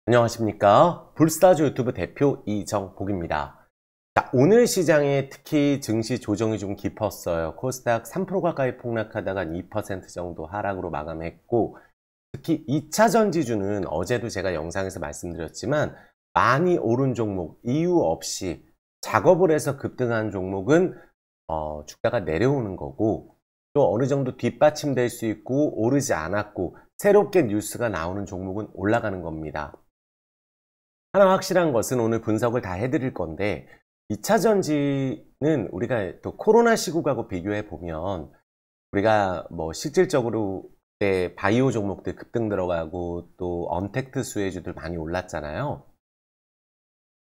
안녕하십니까. 불사조 유튜브 대표 이정복입니다. 자, 오늘 시장에 특히 증시 조정이 좀 깊었어요. 코스닥 3% 가까이 폭락하다가 2% 정도 하락으로 마감했고, 특히 2차 전지주는 어제도 제가 영상에서 말씀드렸지만 많이 오른 종목, 이유 없이 작업을 해서 급등한 종목은 주가가 내려오는 거고, 또 어느 정도 뒷받침될 수 있고 오르지 않았고 새롭게 뉴스가 나오는 종목은 올라가는 겁니다. 하나 확실한 것은 오늘 분석을 다 해드릴 건데, 2차 전지는 우리가 또 코로나 시국하고 비교해 보면 우리가 뭐 실질적으로 그때 바이오 종목들 급등 들어가고 또 언택트 수혜주들 많이 올랐잖아요.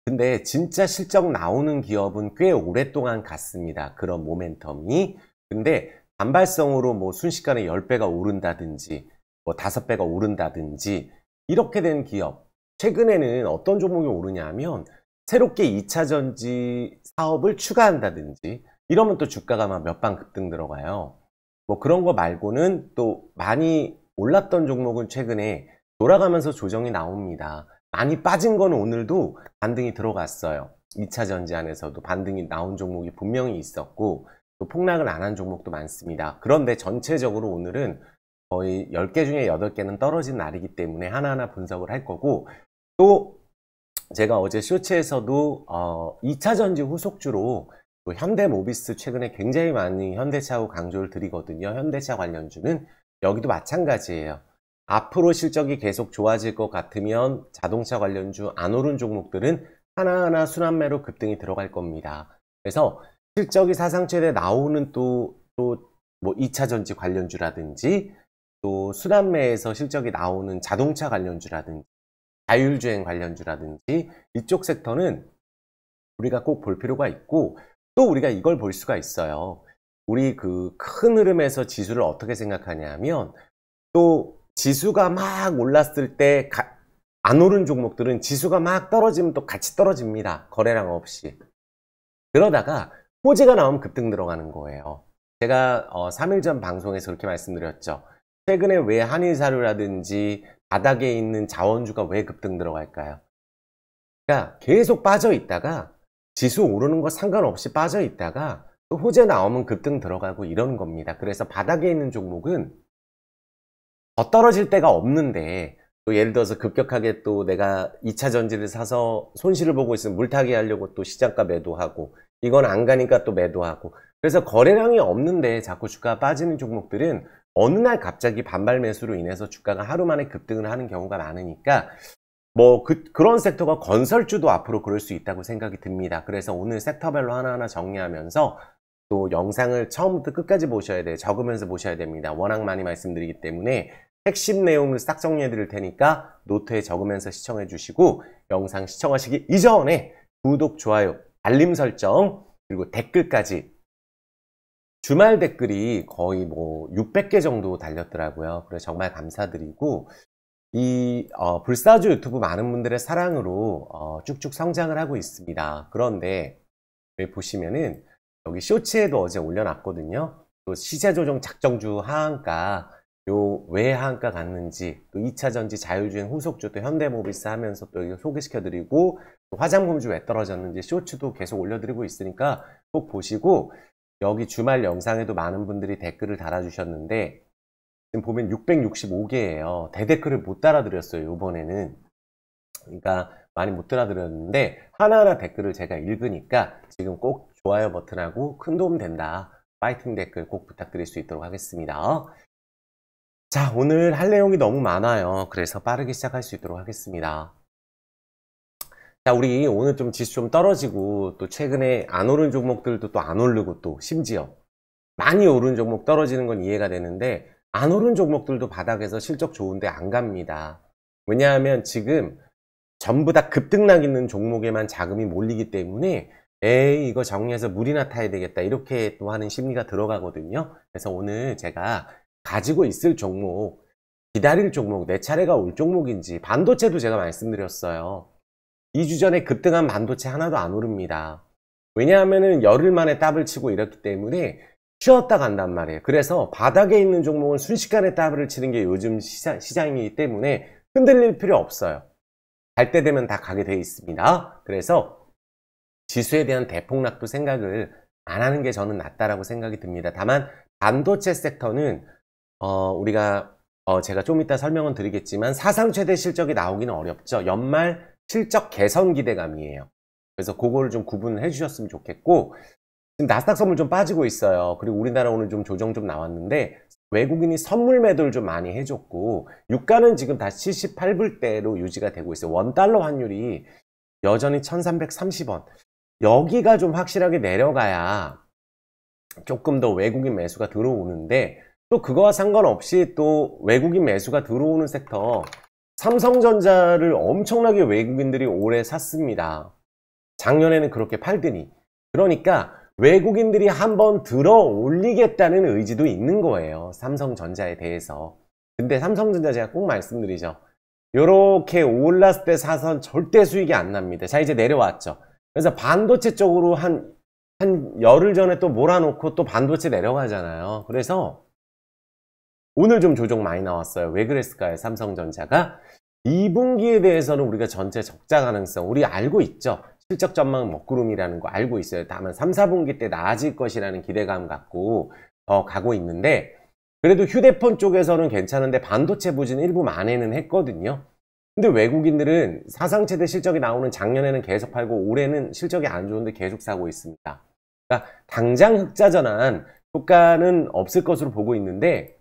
근데 진짜 실적 나오는 기업은 꽤 오랫동안 갔습니다. 그런 모멘텀이. 근데 단발성으로 뭐 순식간에 10배가 오른다든지 뭐 5배가 오른다든지 이렇게 된 기업, 최근에는 어떤 종목이 오르냐면 새롭게 2차 전지 사업을 추가한다든지 이러면 또 주가가 막 몇 방 급등 들어가요. 뭐 그런 거 말고는 또 많이 올랐던 종목은 최근에 돌아가면서 조정이 나옵니다. 많이 빠진 거는 오늘도 반등이 들어갔어요. 2차 전지 안에서도 반등이 나온 종목이 분명히 있었고 또 폭락을 안 한 종목도 많습니다. 그런데 전체적으로 오늘은 거의 10개 중에 8개는 떨어진 날이기 때문에 하나하나 분석을 할 거고, 또 제가 어제 쇼츠에서도 2차 전지 후속주로 또 현대모비스 최근에 굉장히 많이 현대차하고 강조를 드리거든요. 현대차 관련주는 여기도 마찬가지예요. 앞으로 실적이 계속 좋아질 것 같으면 자동차 관련주 안 오른 종목들은 하나하나 순환매로 급등이 들어갈 겁니다. 그래서 실적이 사상 최대 나오는 또 뭐 2차 전지 관련주라든지 또 순환매에서 실적이 나오는 자동차 관련주라든지 자율주행 관련주라든지 이쪽 섹터는 우리가 꼭 볼 필요가 있고, 또 우리가 이걸 볼 수가 있어요. 우리 그 큰 흐름에서 지수를 어떻게 생각하냐면, 또 지수가 막 올랐을 때 안 오른 종목들은 지수가 막 떨어지면 또 같이 떨어집니다. 거래량 없이. 그러다가 호재가 나오면 급등 들어가는 거예요. 제가 3일 전 방송에서 그렇게 말씀드렸죠. 최근에 왜 한일사료라든지 바닥에 있는 자원주가 왜 급등 들어갈까요? 그러니까 계속 빠져 있다가 지수 오르는 거 상관없이 빠져 있다가 또 호재 나오면 급등 들어가고 이러는 겁니다. 그래서 바닥에 있는 종목은 더 떨어질 데가 없는데, 또 예를 들어서 급격하게 또 내가 2차 전지를 사서 손실을 보고 있으면 물타기 하려고 또 시장가 매도하고, 이건 안 가니까 또 매도하고, 그래서 거래량이 없는데 자꾸 주가가 빠지는 종목들은 어느 날 갑자기 반발 매수로 인해서 주가가 하루 만에 급등을 하는 경우가 많으니까, 뭐 그런 섹터가 건설주도 앞으로 그럴 수 있다고 생각이 듭니다. 그래서 오늘 섹터별로 하나하나 정리하면서 또 영상을 처음부터 끝까지 보셔야 돼요. 적으면서 보셔야 됩니다. 워낙 많이 말씀드리기 때문에 핵심 내용을 싹 정리해 드릴 테니까 노트에 적으면서 시청해 주시고, 영상 시청하시기 이전에 구독, 좋아요, 알림 설정, 그리고 댓글까지. 주말 댓글이 거의 뭐 600개 정도 달렸더라고요. 그래서 정말 감사드리고, 이 불사조 유튜브 많은 분들의 사랑으로 쭉쭉 성장을 하고 있습니다. 그런데 여기 보시면은 여기 쇼츠에도 어제 올려놨거든요. 또 시세조정 작정주 하한가, 요 왜 하한가 갔는지, 또 2차 전지 자율주행 후속주 또 현대모비스 하면서 또 이거 소개시켜드리고, 또 화장품주 왜 떨어졌는지 쇼츠도 계속 올려드리고 있으니까 꼭 보시고, 여기 주말 영상에도 많은 분들이 댓글을 달아주셨는데 지금 보면 665개예요. 대댓글을 못 달아드렸어요, 이번에는. 그러니까 많이 못 달아드렸는데 하나하나 댓글을 제가 읽으니까 지금 꼭 좋아요 버튼하고 큰 도움 된다, 파이팅 댓글 꼭 부탁드릴 수 있도록 하겠습니다. 자, 오늘 할 내용이 너무 많아요. 그래서 빠르게 시작할 수 있도록 하겠습니다. 자, 우리 오늘 좀 지수 좀 떨어지고, 또 최근에 안 오른 종목들도 또 안 오르고, 또 심지어 많이 오른 종목 떨어지는 건 이해가 되는데 안 오른 종목들도 바닥에서 실적 좋은데 안 갑니다. 왜냐하면 지금 전부 다 급등락 있는 종목에만 자금이 몰리기 때문에 에이, 이거 정리해서 물이나 타야 되겠다, 이렇게 또 하는 심리가 들어가거든요. 그래서 오늘 제가 가지고 있을 종목, 기다릴 종목, 내 차례가 올 종목인지, 반도체도 제가 말씀드렸어요. 2주 전에 급등한 반도체 하나도 안 오릅니다. 왜냐하면은 열흘 만에 더블 치고 이랬기 때문에 쉬었다 간단 말이에요. 그래서 바닥에 있는 종목은 순식간에 더블을 치는 게 요즘 시장이기 때문에 흔들릴 필요 없어요. 갈 때 되면 다 가게 돼 있습니다. 그래서 지수에 대한 대폭락도 생각을 안 하는 게 저는 낫다라고 생각이 듭니다. 다만 반도체 섹터는 우리가 제가 좀 이따 설명은 드리겠지만 사상 최대 실적이 나오기는 어렵죠. 연말 실적 개선 기대감이에요. 그래서 그거를 좀 구분해 주셨으면 좋겠고, 지금 나스닥 선물 좀 빠지고 있어요. 그리고 우리나라 오늘 좀 조정 좀 나왔는데 외국인이 선물 매도를 좀 많이 해줬고, 유가는 지금 다시 78불대로 유지가 되고 있어요. 원달러 환율이 여전히 1330원. 여기가 좀 확실하게 내려가야 조금 더 외국인 매수가 들어오는데, 또 그거와 상관없이 또 외국인 매수가 들어오는 섹터, 삼성전자를 엄청나게 외국인들이 올해 샀습니다. 작년에는 그렇게 팔더니. 그러니까 외국인들이 한번 들어 올리겠다는 의지도 있는 거예요. 삼성전자에 대해서. 근데 삼성전자 제가 꼭 말씀드리죠. 요렇게 올랐을 때 사선 절대 수익이 안 납니다. 자, 이제 내려왔죠. 그래서 반도체 쪽으로 한 열흘 전에 또 몰아놓고 또 반도체 내려가잖아요. 그래서 오늘 좀 조정 많이 나왔어요. 왜 그랬을까요? 삼성전자가 2분기에 대해서는 우리가 전체 적자 가능성 우리 알고 있죠. 실적 전망은 먹구름이라는 거 알고 있어요. 다만 3, 4분기 때 나아질 것이라는 기대감 갖고 가고 있는데, 그래도 휴대폰 쪽에서는 괜찮은데 반도체 부진 일부 만회는 했거든요. 근데 외국인들은 사상 최대 실적이 나오는 작년에는 계속 팔고 올해는 실적이 안 좋은데 계속 사고 있습니다. 그러니까 당장 흑자 전환 효과는 없을 것으로 보고 있는데,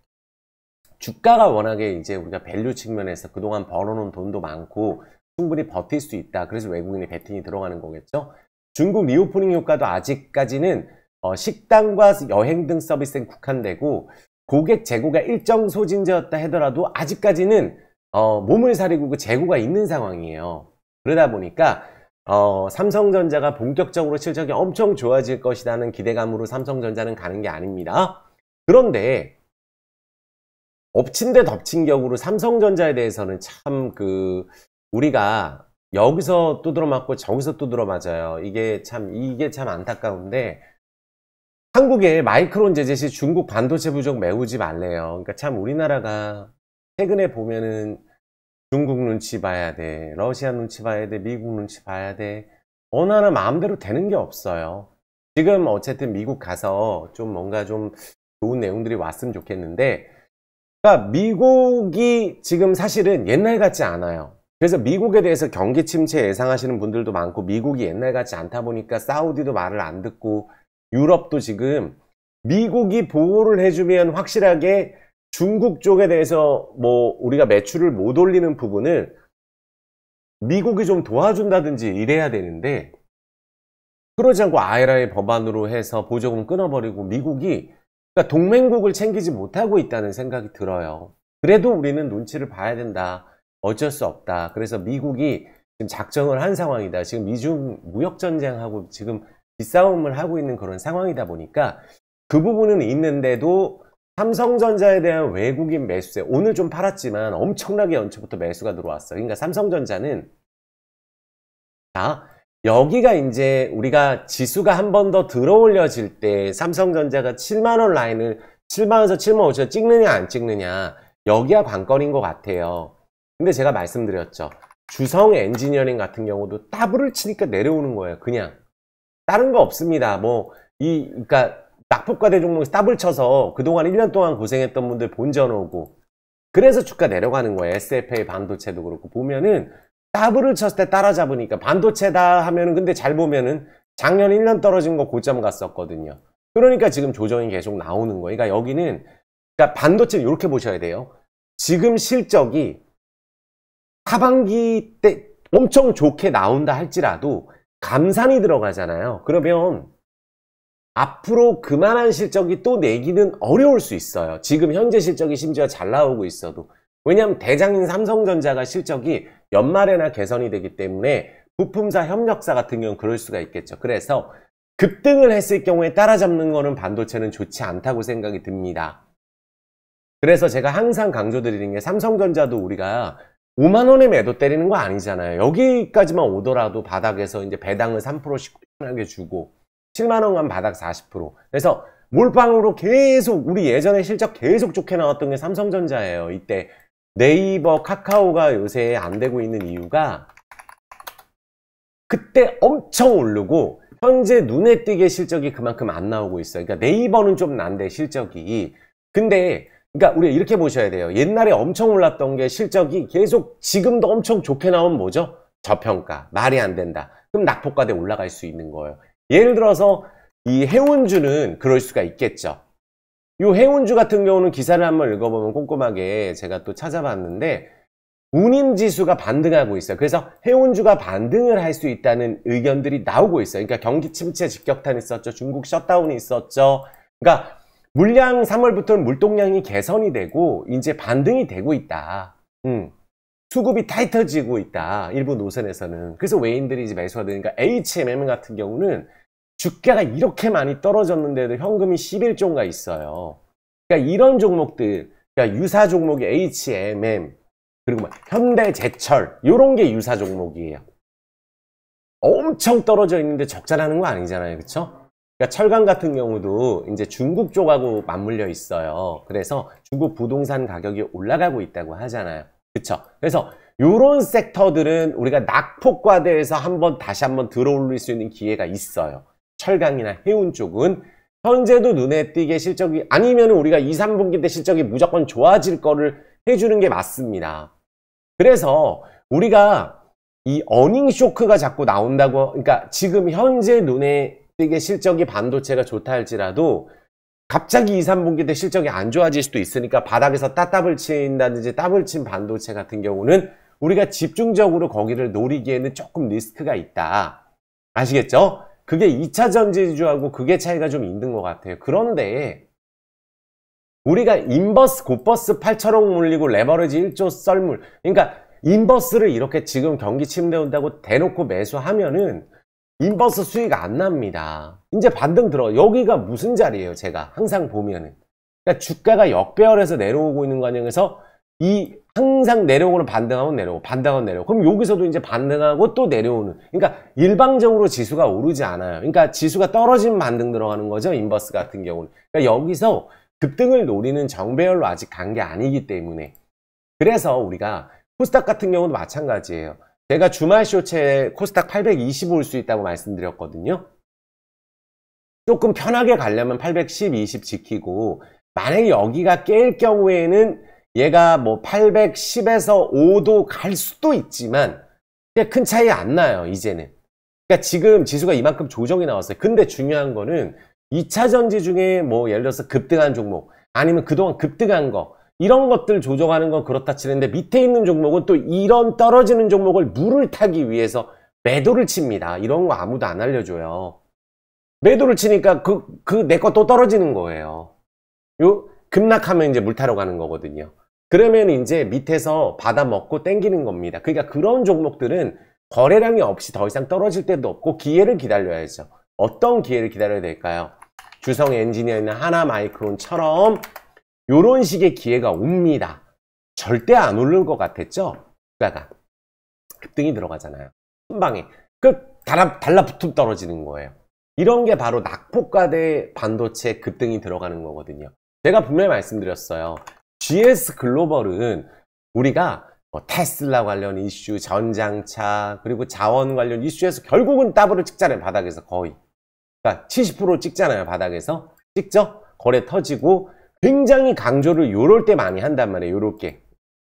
주가가 워낙에 이제 우리가 밸류 측면에서 그동안 벌어놓은 돈도 많고 충분히 버틸 수 있다. 그래서 외국인의 베팅이 들어가는 거겠죠. 중국 리오프닝 효과도 아직까지는 식당과 여행 등 서비스엔 국한되고, 고객 재고가 일정 소진되었다 하더라도 아직까지는 몸을 사리고 그 재고가 있는 상황이에요. 그러다 보니까 삼성전자가 본격적으로 실적이 엄청 좋아질 것이라는 기대감으로 삼성전자는 가는 게 아닙니다. 그런데 엎친 데 덮친 격으로 삼성전자에 대해서는 참 우리가 여기서 두드러 맞고 저기서 두드러 맞아요. 이게 참 안타까운데, 한국에 마이크론 제재 시 중국 반도체 부족 메우지 말래요. 그러니까 참 우리나라가 최근에 보면은 중국 눈치 봐야 돼, 러시아 눈치 봐야 돼, 미국 눈치 봐야 돼. 어느 하나 마음대로 되는 게 없어요. 지금 어쨌든 미국 가서 좀 뭔가 좀 좋은 내용들이 왔으면 좋겠는데, 그러니까 미국이 지금 사실은 옛날 같지 않아요. 그래서 미국에 대해서 경기 침체 예상하시는 분들도 많고, 미국이 옛날 같지 않다 보니까 사우디도 말을 안 듣고, 유럽도 지금 미국이 보호를 해주면 확실하게 중국 쪽에 대해서 뭐 우리가 매출을 못 올리는 부분을 미국이 좀 도와준다든지 이래야 되는데, 그러지 않고 IRA 법안으로 해서 보조금 끊어버리고 미국이, 그러니까 동맹국을 챙기지 못하고 있다는 생각이 들어요. 그래도 우리는 눈치를 봐야 된다. 어쩔 수 없다. 그래서 미국이 지금 작정을 한 상황이다. 지금 미중 무역전쟁하고 지금 기싸움을 하고 있는 그런 상황이다 보니까 그 부분은 있는데도 삼성전자에 대한 외국인 매수세, 오늘 좀 팔았지만 엄청나게 연초부터 매수가 들어왔어요. 그러니까 삼성전자는, 자, 여기가 이제 우리가 지수가 한 번 더 들어 올려질 때 삼성전자가 7만원 라인을 7만원에서 7만 5천 찍느냐 안 찍느냐, 여기가 관건인 것 같아요. 근데 제가 말씀드렸죠. 주성 엔지니어링 같은 경우도 따블을 치니까 내려오는 거예요. 그냥 다른 거 없습니다. 그러니까 낙폭과대 종목에서 따블 쳐서 그동안 1년 동안 고생했던 분들 본전 오고, 그래서 주가 내려가는 거예요. SFA 반도체도 그렇고, 보면은 따블을 쳤을 때 따라잡으니까 반도체다 하면은, 근데 잘 보면은 작년 1년 떨어진 거 고점 갔었거든요. 그러니까 지금 조정이 계속 나오는 거예요. 그러니까 여기는, 그러니까 반도체는 이렇게 보셔야 돼요. 지금 실적이 하반기 때 엄청 좋게 나온다 할지라도 감산이 들어가잖아요. 그러면 앞으로 그만한 실적이 또 내기는 어려울 수 있어요. 지금 현재 실적이 심지어 잘 나오고 있어도. 왜냐하면 대장인 삼성전자가 실적이 연말에나 개선이 되기 때문에 부품사, 협력사 같은 경우는 그럴 수가 있겠죠. 그래서 급등을 했을 경우에 따라잡는 거는 반도체는 좋지 않다고 생각이 듭니다. 그래서 제가 항상 강조드리는 게, 삼성전자도 우리가 5만원에 매도 때리는 거 아니잖아요. 여기까지만 오더라도 바닥에서 이제 배당을 3%씩 꾸준하게 주고 7만원 간 바닥 40%. 그래서 몰빵으로 계속, 우리 예전에 실적 계속 좋게 나왔던 게 삼성전자예요. 이때 네이버, 카카오가 요새 안 되고 있는 이유가 그때 엄청 오르고 현재 눈에 띄게 실적이 그만큼 안 나오고 있어요. 그러니까 네이버는 좀 난데 실적이. 근데 그러니까 우리가 이렇게 보셔야 돼요. 옛날에 엄청 올랐던 게 실적이 계속 지금도 엄청 좋게 나오면 뭐죠? 저평가, 말이 안 된다. 그럼 낙폭과대 올라갈 수 있는 거예요. 예를 들어서 이 해운주는 그럴 수가 있겠죠. 이 해운주 같은 경우는 기사를 한번 읽어보면 꼼꼼하게 제가 또 찾아봤는데 운임지수가 반등하고 있어요. 그래서 해운주가 반등을 할 수 있다는 의견들이 나오고 있어요. 그러니까 경기 침체 직격탄이 있었죠. 중국 셧다운이 있었죠. 그러니까 물량 3월부터는 물동량이 개선이 되고 이제 반등이 되고 있다. 수급이 타이터지고 있다. 일부 노선에서는. 그래서 외인들이 이제 매수가 되니까 HMM 같은 경우는 주가가 이렇게 많이 떨어졌는데도 현금이 11조가 있어요. 그러니까 이런 종목들, 그러니까 유사 종목이 HMM, 그리고 막 현대제철, 이런 게 유사 종목이에요. 엄청 떨어져 있는데 적자라는 거 아니잖아요. 그쵸? 그러니까 철강 같은 경우도 이제 중국 쪽하고 맞물려 있어요. 그래서 중국 부동산 가격이 올라가고 있다고 하잖아요. 그쵸? 그래서 이런 섹터들은 우리가 낙폭과대에서 다시 한번 들어올릴 수 있는 기회가 있어요. 철강이나 해운 쪽은 현재도 눈에 띄게 실적이 아니면 우리가 2, 3분기 때 실적이 무조건 좋아질 거를 해주는 게 맞습니다. 그래서 우리가 이 어닝 쇼크가 자꾸 나온다고, 그러니까 지금 현재 눈에 띄게 실적이 반도체가 좋다 할지라도 갑자기 2, 3분기 때 실적이 안 좋아질 수도 있으니까 바닥에서 따따블 친다든지 따블 친 반도체 같은 경우는 우리가 집중적으로 거기를 노리기에는 조금 리스크가 있다. 아시겠죠? 그게 2차 전지주하고 그게 차이가 좀 있는 것 같아요. 그런데 우리가 인버스, 곧버스 8천억 물리고 레버리지 1조 썰물, 그러니까 인버스를 이렇게 지금 경기 침대 온다고 대놓고 매수하면은 인버스 수익 안 납니다. 이제 반등 들어. 여기가 무슨 자리예요? 제가 항상 보면은. 그러니까 주가가 역배열해서 내려오고 있는 과정에서 이 항상 내려오고는 반등하고 내려오고 반등하고 내려오고 그럼 여기서도 이제 반등하고 또 내려오는, 그러니까 일방적으로 지수가 오르지 않아요. 그러니까 지수가 떨어지면 반등 들어가는 거죠. 인버스 같은 경우는. 그러니까 여기서 급등을 노리는 정배열로 아직 간 게 아니기 때문에. 그래서 우리가 코스닥 같은 경우도 마찬가지예요. 제가 주말 쇼츠에 코스닥 820 올 수 있다고 말씀드렸거든요. 조금 편하게 가려면 810, 20 지키고, 만약에 여기가 깰 경우에는 얘가 뭐 810에서 5도 갈 수도 있지만 큰 차이 안 나요, 이제는. 그러니까 지금 지수가 이만큼 조정이 나왔어요. 근데 중요한 거는 2차 전지 중에 뭐 예를 들어서 급등한 종목, 아니면 그동안 급등한 거, 이런 것들 조정하는 건 그렇다 치는데 밑에 있는 종목은 또 이런 떨어지는 종목을 물을 타기 위해서 매도를 칩니다. 이런 거 아무도 안 알려줘요. 매도를 치니까 내 거 또 떨어지는 거예요. 급락하면 이제 물 타러 가는 거거든요. 그러면 이제 밑에서 받아먹고 땡기는 겁니다. 그러니까 그런 종목들은 거래량이 없이 더 이상 떨어질 때도 없고 기회를 기다려야죠. 어떤 기회를 기다려야 될까요? 주성 엔지니어나 하나마이크론처럼 이런 식의 기회가 옵니다. 절대 안 오를 것 같았죠? 주가가 급등이 들어가잖아요. 한 방에 달라붙음 떨어지는 거예요. 이런 게 바로 낙폭과대 반도체 급등이 들어가는 거거든요. 제가 분명히 말씀드렸어요. GS 글로벌은 우리가 뭐 테슬라 관련 이슈, 전장차, 그리고 자원 관련 이슈에서 결국은 더블을 찍잖아요. 바닥에서 거의. 그러니까 70% 찍잖아요. 바닥에서. 찍죠? 거래 터지고 굉장히 강조를 요럴 때 많이 한단 말이에요. 요렇게.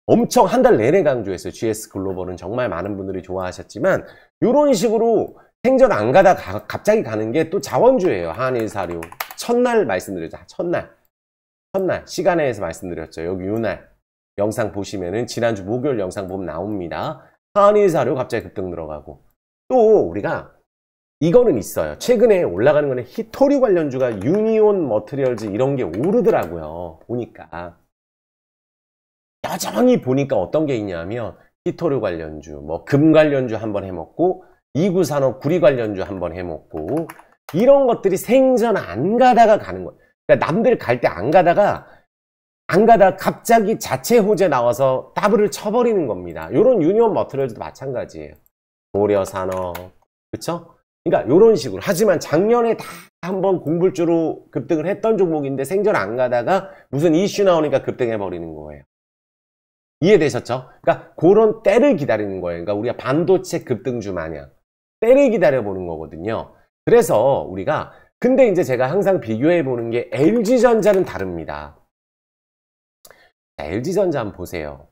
엄청 한 달 내내 강조했어요. GS 글로벌은 정말 많은 분들이 좋아하셨지만 요런 식으로 생전 안 가다 갑자기 가는 게 또 자원주예요. 한일사료. 첫날 말씀드렸죠. 첫날 시간에서 말씀드렸죠. 여기 요날 영상 보시면은 지난주 목요일 영상 보면 나옵니다. 한일사료 갑자기 급등 들어가고 또 우리가 이거는 있어요. 최근에 올라가는 거는 히토리 관련주가 유니온 머티리얼즈 이런 게 오르더라고요. 보니까 여전히 보니까 어떤 게 있냐면 히토리 관련주, 뭐 금 관련주 한번 해먹고 이구산업 구리 관련주 한번 해먹고 이런 것들이 생전 안 가다가 가는 거예요. 그러니까 남들 갈 때 안 가다가 갑자기 자체 호재 나와서 더블을 쳐버리는 겁니다. 이런 유니온 머티리얼즈도 마찬가지예요. 고려산업, 그쵸? 그러니까 이런 식으로. 하지만 작년에 다 한번 공불주로 급등을 했던 종목인데 생전 안 가다가 무슨 이슈 나오니까 급등해버리는 거예요. 이해되셨죠? 그러니까 그런 때를 기다리는 거예요. 그러니까 우리가 반도체 급등주 마냥 때를 기다려보는 거거든요. 그래서 우리가 근데 이제 제가 항상 비교해보는 게 LG전자는 다릅니다. LG전자 한번 보세요.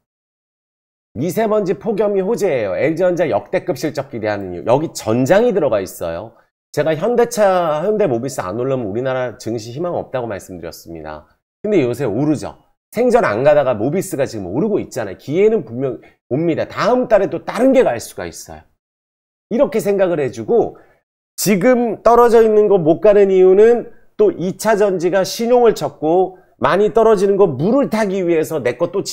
미세먼지 폭염이 호재예요. LG전자 역대급 실적 기대하는 이유. 여기 전장이 들어가 있어요. 제가 현대차, 현대모비스 안 오르면 우리나라 증시 희망 없다고 말씀드렸습니다. 근데 요새 오르죠. 생전 안 가다가 모비스가 지금 오르고 있잖아요. 기회는 분명 옵니다. 다음 달에 또 다른 게 갈 수가 있어요. 이렇게 생각을 해주고 지금 떨어져 있는 거 못 가는 이유는 또 2차 전지가 신용을 쳤고 많이 떨어지는 거 물을 타기 위해서 내 거 또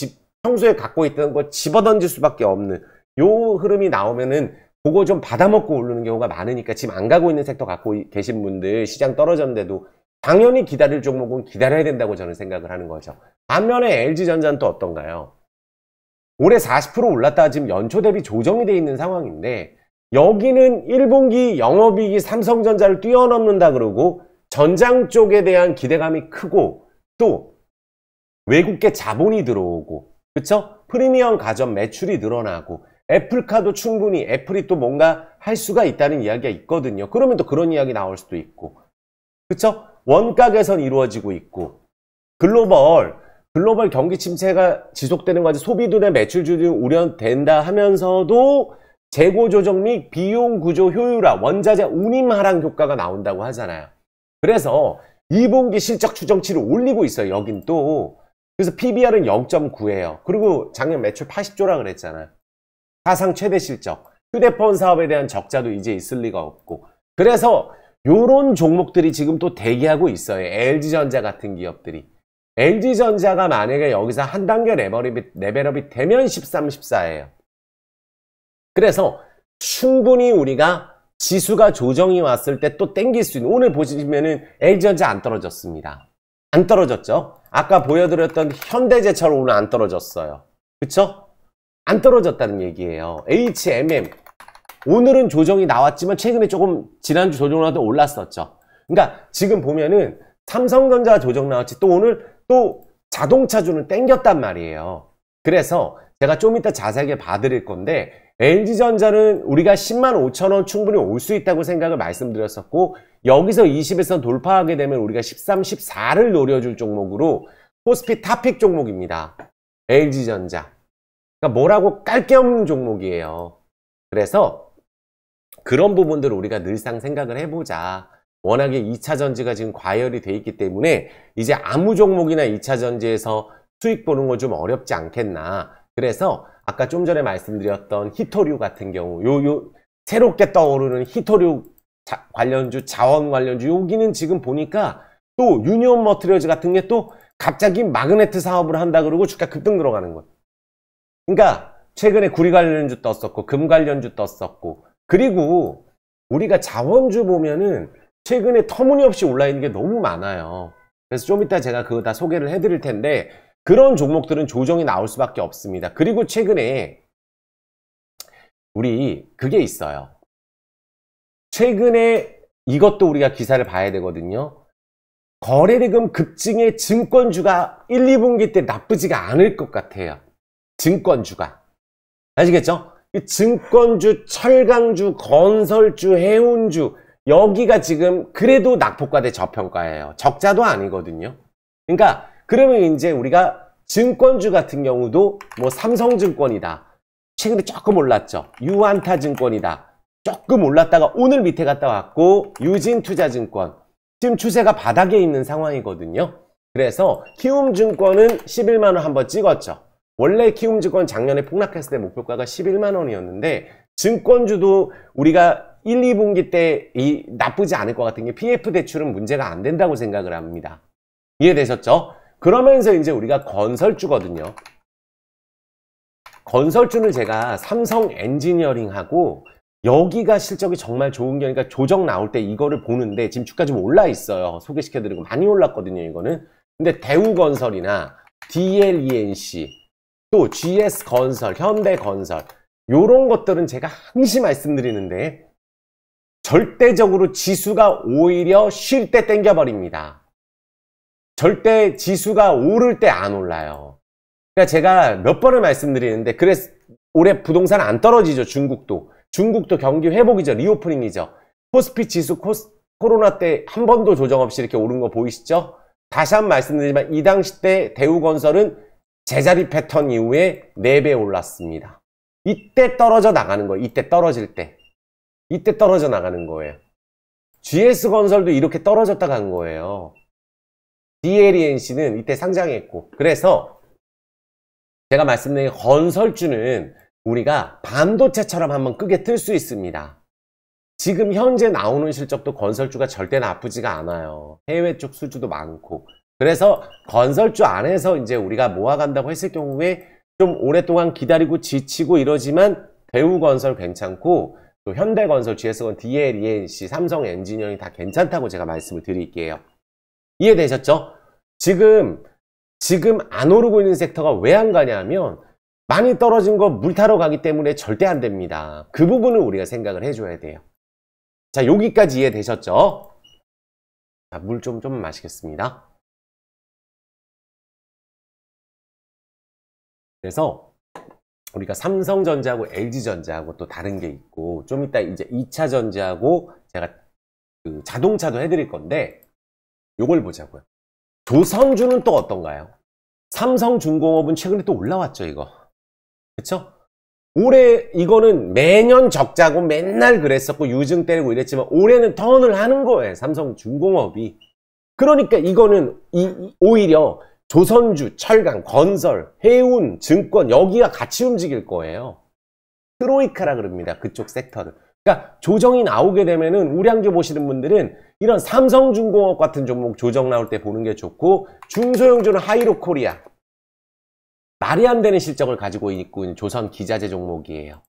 평소에 갖고 있던 거 집어던질 수밖에 없는 요 흐름이 나오면은 그거 좀 받아먹고 오르는 경우가 많으니까 지금 안 가고 있는 섹터 갖고 계신 분들 시장 떨어졌는데도 당연히 기다릴 종목은 기다려야 된다고 저는 생각을 하는 거죠. 반면에 LG전자는 또 어떤가요? 올해 40% 올랐다가 지금 연초 대비 조정이 돼 있는 상황인데 여기는 1분기 영업이익이 삼성전자를 뛰어넘는다 그러고 전장 쪽에 대한 기대감이 크고 또 외국계 자본이 들어오고 그쵸? 프리미엄 가전 매출이 늘어나고 애플카도 충분히 애플이 또 뭔가 할 수가 있다는 이야기가 있거든요. 그러면 또 그런 이야기 나올 수도 있고 그쵸? 원가 개선 이루어지고 있고 글로벌 경기 침체가 지속되는 과정 소비둔의 매출 주중 우려된다 하면서도 재고 조정 및 비용 구조 효율화 원자재 운임 하락 효과가 나온다고 하잖아요. 그래서 2분기 실적 추정치를 올리고 있어요. 여긴 또 그래서 PBR은 0.9예요. 그리고 작년 매출 80조라 그랬잖아요. 사상 최대 실적. 휴대폰 사업에 대한 적자도 이제 있을 리가 없고. 그래서 요런 종목들이 지금 또 대기하고 있어요. LG전자 같은 기업들이. LG전자가 만약에 여기서 한 단계 레벨업이 되면 13, 14예요. 그래서 충분히 우리가 지수가 조정이 왔을 때 또 땡길 수 있는 오늘 보시면은 LG전자 안 떨어졌습니다. 안 떨어졌죠? 아까 보여드렸던 현대제철 오늘 안 떨어졌어요. 그쵸? 안 떨어졌다는 얘기예요. HMM 오늘은 조정이 나왔지만 최근에 조금 지난주 조정 나왔을 때 올랐었죠. 그러니까 지금 보면은 삼성전자 조정 나왔지 또 오늘 또 자동차주는 땡겼단 말이에요. 그래서 제가 좀 이따 자세하게 봐드릴 건데 LG전자는 우리가 105,000원 충분히 올 수 있다고 생각을 말씀드렸었고 여기서 20에서 돌파하게 되면 우리가 13, 14를 노려줄 종목으로 코스피 탑픽 종목입니다. LG전자. 그러니까 뭐라고 깔 게 없는 종목이에요. 그래서 그런 부분들을 우리가 늘상 생각을 해보자. 워낙에 2차 전지가 지금 과열이 돼 있기 때문에 이제 아무 종목이나 2차 전지에서 수익 보는 거 좀 어렵지 않겠나. 그래서 아까 좀 전에 말씀드렸던 히토류 같은 경우 새롭게 떠오르는 히토류 관련주, 자원 관련주 여기는 지금 보니까 또 유니온 머티리얼즈 같은 게 또 갑자기 마그네트 사업을 한다 그러고 주가 급등 들어가는 거예요. 그러니까 최근에 구리 관련주 떴었고 금 관련주 떴었고 그리고 우리가 자원주 보면은 최근에 터무니없이 올라 있는 게 너무 많아요. 그래서 좀 이따 제가 그거 다 소개를 해드릴 텐데 그런 종목들은 조정이 나올 수밖에 없습니다. 그리고 최근에 우리 그게 있어요. 최근에 이것도 우리가 기사를 봐야 되거든요. 거래대금 급증의 증권주가 1, 2분기 때 나쁘지가 않을 것 같아요. 증권주가. 아시겠죠? 증권주, 철강주, 건설주, 해운주 여기가 지금 그래도 낙폭과 대 저평가예요. 적자도 아니거든요. 그러니까 그러면 이제 우리가 증권주 같은 경우도 뭐 삼성증권이다. 최근에 조금 올랐죠. 유안타증권이다. 조금 올랐다가 오늘 밑에 갔다 왔고 유진투자증권. 지금 추세가 바닥에 있는 상황이거든요. 그래서 키움증권은 11만원 한번 찍었죠. 원래 키움증권 작년에 폭락했을 때 목표가가 11만원이었는데 증권주도 우리가 1, 2분기 때 나쁘지 않을 것 같은 게 PF 대출은 문제가 안 된다고 생각을 합니다. 이해되셨죠? 그러면서 이제 우리가 건설주거든요. 건설주는 제가 삼성 엔지니어링하고 여기가 실적이 정말 좋은 게 그러니까 조정 나올 때 이거를 보는데 지금 주가 좀 올라 있어요. 소개시켜드리고 많이 올랐거든요. 이거는. 근데 대우건설이나 DLENC 또 GS건설, 현대건설 요런 것들은 제가 항시 말씀드리는데 절대적으로 지수가 오히려 쉴 때 땡겨버립니다. 절대 지수가 오를 때 안 올라요. 그러니까 제가 몇 번을 말씀드리는데 그래서 올해 부동산 안 떨어지죠. 중국도. 중국도 경기 회복이죠. 리오프닝이죠. 코스피 지수 코로나 때 한 번도 조정 없이 이렇게 오른 거 보이시죠? 다시 한번 말씀드리지만 이 당시 때 대우건설은 제자리 패턴 이후에 4배 올랐습니다. 이때 떨어져 나가는 거예요. 이때 떨어질 때. 이때 떨어져 나가는 거예요. GS건설도 이렇게 떨어졌다 간 거예요. DLENC는 이때 상장했고. 그래서 제가 말씀드린 건설주는 우리가 반도체처럼 한번 끄게 틀 수 있습니다. 지금 현재 나오는 실적도 건설주가 절대 나쁘지가 않아요. 해외 쪽 수주도 많고. 그래서 건설주 안에서 이제 우리가 모아간다고 했을 경우에 좀 오랫동안 기다리고 지치고 이러지만 대우건설 괜찮고 또 현대건설, GS건, DLENC, 삼성 엔지니어링 다 괜찮다고 제가 말씀을 드릴게요. 이해되셨죠? 지금 안 오르고 있는 섹터가 왜 안 가냐면 많이 떨어진 거 물 타러 가기 때문에 절대 안 됩니다. 그 부분을 우리가 생각을 해줘야 돼요. 자, 여기까지 이해되셨죠? 자, 물 좀 마시겠습니다. 그래서 우리가 삼성전자하고 LG전자하고 또 다른 게 있고 좀 이따 이제 2차 전지하고 제가 그 자동차도 해드릴 건데 요걸 보자고요. 조선주는 또 어떤가요? 삼성중공업은 최근에 또 올라왔죠, 이거. 그쵸? 올해 이거는 매년 적자고 맨날 그랬었고 유증 때리고 이랬지만 올해는 턴을 하는 거예요, 삼성중공업이. 그러니까 이거는 오히려 조선주, 철강, 건설, 해운, 증권 여기가 같이 움직일 거예요. 트로이카라 그럽니다. 그쪽 섹터를. 그러니까 조정이 나오게 되면은 우량주 보시는 분들은 이런 삼성중공업 같은 종목 조정 나올 때 보는 게 좋고 중소형주는 하이로코리아. 말이 안 되는 실적을 가지고 있고 있는 조선 기자재 종목이에요.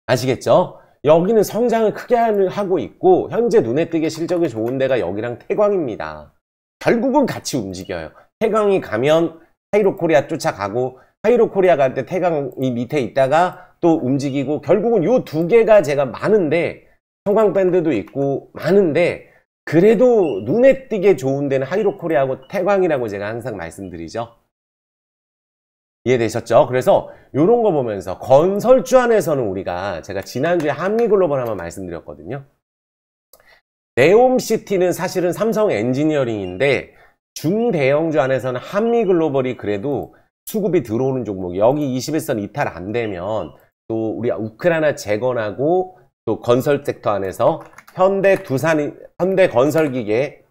아시겠죠? 여기는 성장을 크게 하고 있고 현재 눈에 띄게 실적이 좋은 데가 여기랑 태광입니다. 결국은 같이 움직여요. 태광이 가면 하이로코리아 쫓아가고 하이로코리아 갈 때 태광이 밑에 있다가 또 움직이고 결국은 요 두 개가 제가 많은데 형광밴드도 있고 많은데 그래도 눈에 띄게 좋은 데는 하이로코리아하고 태광이라고 제가 항상 말씀드리죠. 이해되셨죠? 그래서 요런 거 보면서 건설주 안에서는 우리가 제가 지난주에 한미글로벌 한번 말씀드렸거든요. 네옴시티는 사실은 삼성 엔지니어링인데 중대형주 안에서는 한미글로벌이 그래도 수급이 들어오는 종목 여기 21선 이탈 안 되면 또 우리 우크라이나 재건하고 또 건설 섹터 안에서 현대건설기계,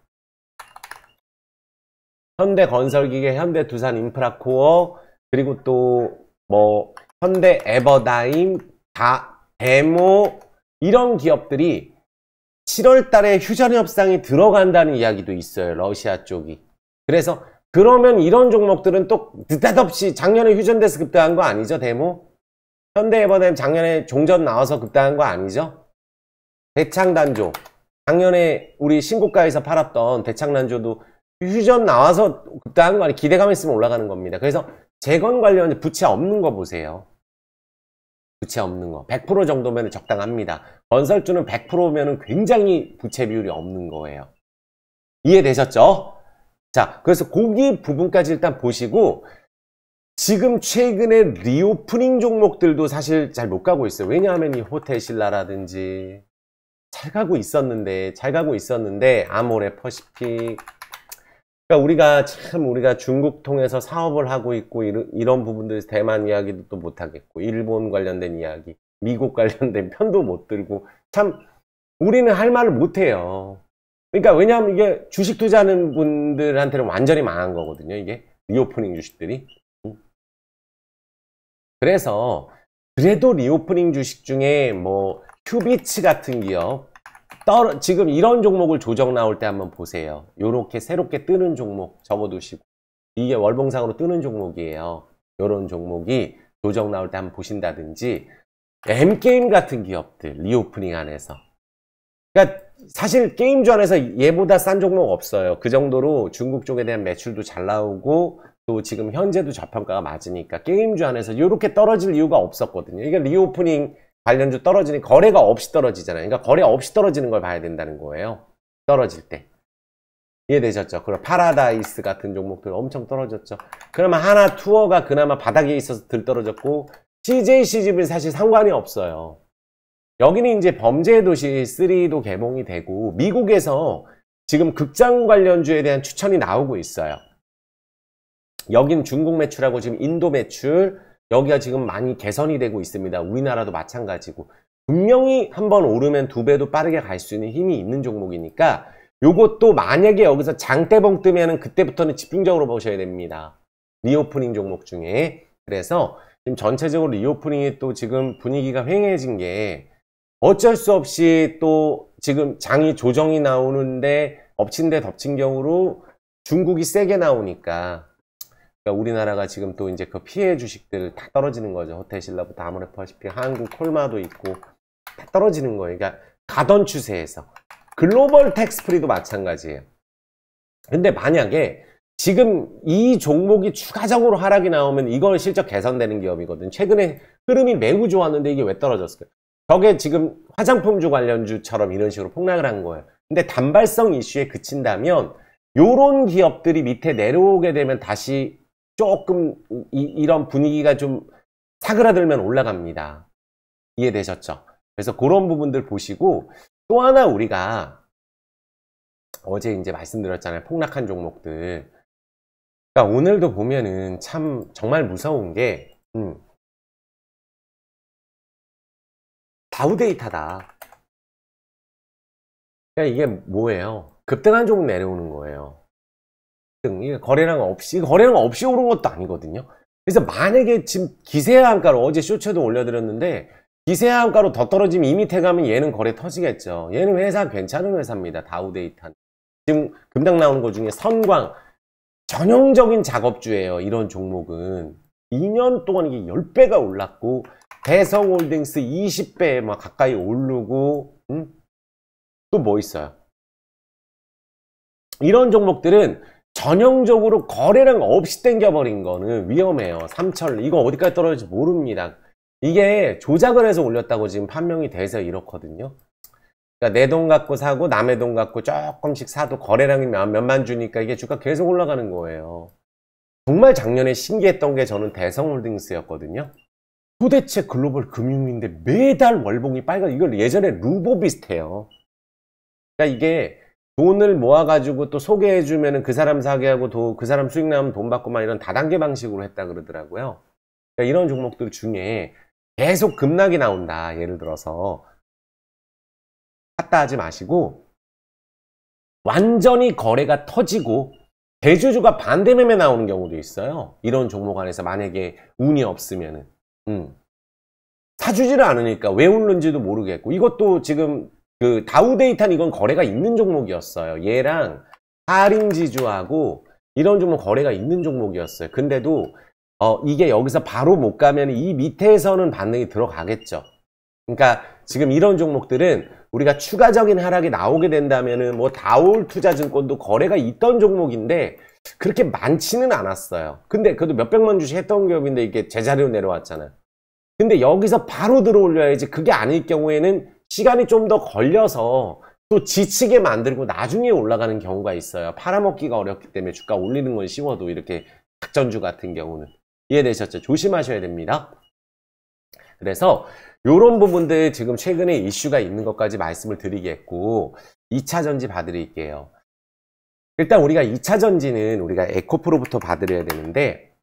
현대두산인프라코어 그리고 또 뭐 현대에버다임, 데모 이런 기업들이 7월 달에 휴전 협상이 들어간다는 이야기도 있어요. 러시아 쪽이. 그래서 그러면 이런 종목들은 또 느닷없이 작년에 휴전돼서 급등한 거 아니죠? 데모? 현대에버다임 작년에 종전 나와서 급등한 거 아니죠? 대창단조. 작년에 우리 신고가에서 팔았던 대창단조도 휴전 나와서 급등한 거 아니에요? 기대감 있으면 올라가는 겁니다. 그래서 재건 관련 부채 없는 거 보세요. 부채 없는 거. 100% 정도면 적당합니다. 건설주는 100%면 굉장히 부채 비율이 없는 거예요. 이해되셨죠? 자, 그래서 거기 부분까지 일단 보시고 지금 최근에 리오프닝 종목들도 사실 잘 못 가고 있어요. 왜냐하면 이 호텔신라라든지 잘 가고 있었는데 아모레 퍼시픽 그러니까 우리가 중국 통해서 사업을 하고 있고 이런 부분들 대만 이야기도 또 못 하겠고 일본 관련된 이야기, 미국 관련된 편도 못 들고 참 우리는 할 말을 못 해요. 그러니까 왜냐하면 이게 주식 투자하는 분들한테는 완전히 망한 거거든요. 이게 리오프닝 주식들이. 그래서 그래도 리오프닝 주식 중에 뭐 큐비츠 같은 기업 지금 이런 종목을 조정 나올 때 한번 보세요. 요렇게 새롭게 뜨는 종목 접어두시고 이게 월봉상으로 뜨는 종목이에요. 요런 종목이 조정 나올 때 한번 보신다든지 M게임 같은 기업들 리오프닝 안에서 그러니까 사실 게임주 안에서 얘보다 싼 종목 없어요. 그 정도로 중국 쪽에 대한 매출도 잘 나오고 또 지금 현재도 저평가가 맞으니까 게임주 안에서 요렇게 떨어질 이유가 없었거든요. 이게 리오프닝 관련주 떨어지는 거래가 없이 떨어지잖아요. 그러니까 거래 없이 떨어지는 걸 봐야 된다는 거예요. 떨어질 때. 이해되셨죠? 그럼 파라다이스 같은 종목들 엄청 떨어졌죠. 그러면 하나투어가 그나마 바닥에 있어서 들 떨어졌고 CJCGV는 사실 상관이 없어요. 여기는 이제 범죄의 도시 3도 개봉이 되고 미국에서 지금 극장 관련주에 대한 추천이 나오고 있어요. 여긴 중국 매출하고 지금 인도 매출 여기가 지금 많이 개선이 되고 있습니다. 우리나라도 마찬가지고 분명히 한번 오르면 2배도 빠르게 갈 수 있는 힘이 있는 종목이니까 요것도 만약에 여기서 장대봉 뜨면은 그때부터는 집중적으로 보셔야 됩니다. 리오프닝 종목 중에. 그래서 지금 전체적으로 리오프닝이 또 지금 분위기가 휑해진 게 어쩔 수 없이 또 지금 장이 조정이 나오는데 엎친 데 덮친 경우로 중국이 세게 나오니까 그러니까 우리나라가 지금 또 이제 그 피해 주식들 다 떨어지는 거죠. 호텔신라부터 아모레퍼시픽, 한국 콜마도 있고 다 떨어지는 거예요. 그러니까 가던 추세에서. 글로벌 텍스프리도 마찬가지예요. 근데 만약에 지금 이 종목이 추가적으로 하락이 나오면 이걸 실적 개선되는 기업이거든. 최근에 흐름이 매우 좋았는데 이게 왜 떨어졌을까요? 저게 지금 화장품주 관련주처럼 이런 식으로 폭락을 한 거예요. 근데 단발성 이슈에 그친다면 요런 기업들이 밑에 내려오게 되면 다시 조금 이런 분위기가 좀 사그라들면 올라갑니다. 이해되셨죠? 그래서 그런 부분들 보시고 또 하나 우리가 어제 이제 말씀드렸잖아요. 폭락한 종목들. 그러니까 오늘도 보면은 참 정말 무서운 게 다우데이터다. 그러니까 이게 뭐예요? 급등한 종목 내려오는 거예요. 이게 거래량 없이 오른 것도 아니거든요. 그래서 만약에 지금 기세하한가로 어제 쇼츠도 올려드렸는데 기세하한가로 더 떨어지면 이 밑에 가면 얘는 거래 터지겠죠. 얘는 회사 괜찮은 회사입니다. 다우데이터. 지금 금방 나오는 것 중에 선광 전형적인 작업주예요. 이런 종목은 2년 동안 이게 10배가 올랐고 대성홀딩스 20배 막 가까이 오르고 또 뭐 있어요? 이런 종목들은 전형적으로 거래량 없이 땡겨버린 거는 위험해요. 삼철 이거 어디까지 떨어질지 모릅니다. 이게 조작을 해서 올렸다고 지금 판명이 돼서 이렇거든요. 그러니까 내 돈 갖고 사고 남의 돈 갖고 조금씩 사도 거래량이 몇만 주니까 이게 주가 계속 올라가는 거예요. 정말 작년에 신기했던 게 저는 대성홀딩스였거든요. 도대체 글로벌 금융인데 매달 월봉이 빨간 이걸 예전에 루보 비슷해요. 그러니까 이게 돈을 모아가지고 또 소개해주면은 그 사람 사게 하고 그 사람 수익 나면 돈 받고 막 이런 다단계 방식으로 했다 그러더라고요. 그러니까 이런 종목들 중에 계속 급락이 나온다. 예를 들어서 샀다 하지 마시고 완전히 거래가 터지고 대주주가 반대 매매 나오는 경우도 있어요. 이런 종목 안에서 만약에 운이 없으면은 사주지를 않으니까 왜 오르는지도 모르겠고 이것도 지금 그 다우데이터는 이건 거래가 있는 종목이었어요. 얘랑 할인지주하고 이런 종목 거래가 있는 종목이었어요. 근데도 이게 여기서 바로 못 가면 이 밑에서는 반등이 들어가겠죠. 그러니까 지금 이런 종목들은 우리가 추가적인 하락이 나오게 된다면은 뭐 다올투자증권도 거래가 있던 종목인데 그렇게 많지는 않았어요. 근데 그래도 몇백만 주씩 했던 기업인데 이게 제자리로 내려왔잖아요. 근데 여기서 바로 들어올려야지. 그게 아닐 경우에는 시간이 좀 더 걸려서 또 지치게 만들고 나중에 올라가는 경우가 있어요. 팔아먹기가 어렵기 때문에 주가 올리는 건 쉬워도 이렇게 작전주 같은 경우는. 이해되셨죠? 조심하셔야 됩니다. 그래서 이런 부분들 지금 최근에 이슈가 있는 것까지 말씀을 드리겠고 2차전지 봐드릴게요. 일단 우리가 2차전지는 우리가 에코프로부터 봐드려야 되는데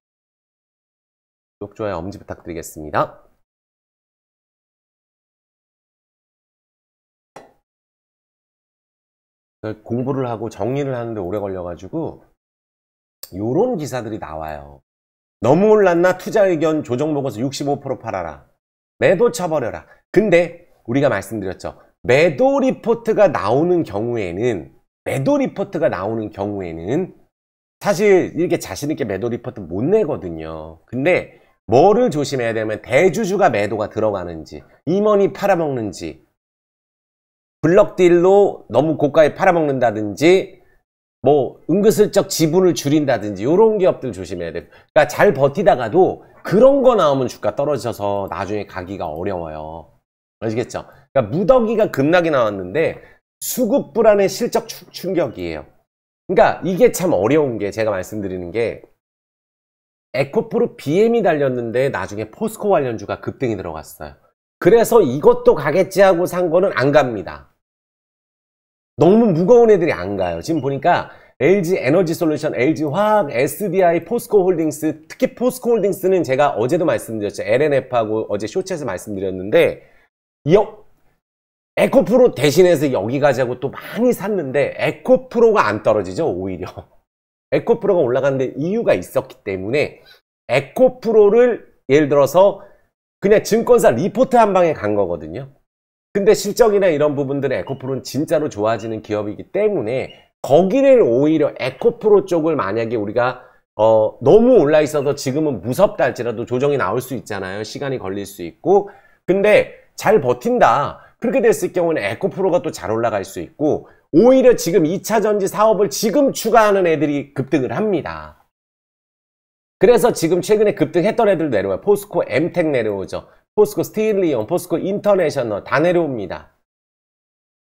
구독, 좋아요, 엄지 부탁드리겠습니다. 공부를 하고 정리를 하는데 오래 걸려가지고 요런 기사들이 나와요. 너무 올랐나? 투자 의견 조정 먹어서 65% 팔아라. 매도 쳐버려라. 근데 우리가 말씀드렸죠. 매도 리포트가 나오는 경우에는 사실 이렇게 자신있게 매도 리포트 못 내거든요. 근데 뭐를 조심해야 되면 대주주가 매도가 들어가는지 임원이 팔아먹는지 블럭딜로 너무 고가에 팔아먹는다든지 뭐 은근슬쩍 지분을 줄인다든지 이런 기업들 조심해야 돼요. 그러니까 잘 버티다가도 그런 거 나오면 주가 떨어져서 나중에 가기가 어려워요. 아시겠죠? 그러니까 무더기가 급락이 나왔는데 수급 불안의 실적 충격이에요. 그러니까 이게 참 어려운 게 제가 말씀드리는 게 에코프로 BM이 달렸는데 나중에 포스코 관련주가 급등이 들어갔어요. 그래서 이것도 가겠지 하고 산 거는 안 갑니다. 너무 무거운 애들이 안 가요. 지금 보니까 LG 에너지솔루션, LG화학, SDI, 포스코홀딩스, 특히 포스코홀딩스는 제가 어제도 말씀드렸죠. LNF하고 어제 쇼츠에서 말씀드렸는데 에코프로 대신해서 여기 가자고 또 많이 샀는데 에코프로가 안 떨어지죠. 오히려 에코프로가 올라가는데 이유가 있었기 때문에 에코프로를 예를 들어서 그냥 증권사 리포트 한 방에 간 거거든요. 근데 실적이나 이런 부분들은 에코프로는 진짜로 좋아지는 기업이기 때문에 거기를 오히려 에코프로 쪽을 만약에 우리가 너무 올라 있어서 지금은 무섭다 할지라도 조정이 나올 수 있잖아요. 시간이 걸릴 수 있고. 근데 잘 버틴다. 그렇게 됐을 경우는 에코프로가 또 잘 올라갈 수 있고 오히려 지금 2차 전지 사업을 지금 추가하는 애들이 급등을 합니다. 그래서 지금 최근에 급등했던 애들 내려와요. 포스코 엠텍 내려오죠. 포스코 스틸리온, 포스코 인터내셔널 다 내려옵니다.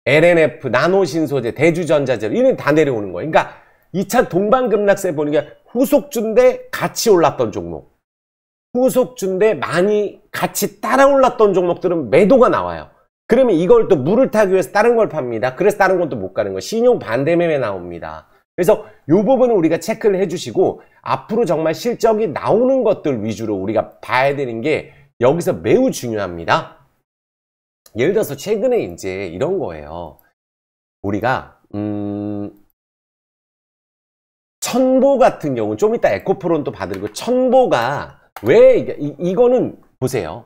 LNF, 나노신소재, 대주전자재료 이런 다 내려오는 거예요. 그러니까 2차 동반급락세 보니까 후속주인데 같이 올랐던 종목, 후속주인데 많이 같이 따라 올랐던 종목들은 매도가 나와요. 그러면 이걸 또 물을 타기 위해서 다른 걸 팝니다. 그래서 다른 건 또 못 가는 거예요. 신용 반대매매 나옵니다. 그래서 이 부분은 우리가 체크를 해주시고 앞으로 정말 실적이 나오는 것들 위주로 우리가 봐야 되는 게 여기서 매우 중요합니다. 예를 들어서 최근에 이제 이런 거예요. 우리가 천보 같은 경우 좀 이따 에코프로는 또 받으리고 천보가 왜 이거는 보세요.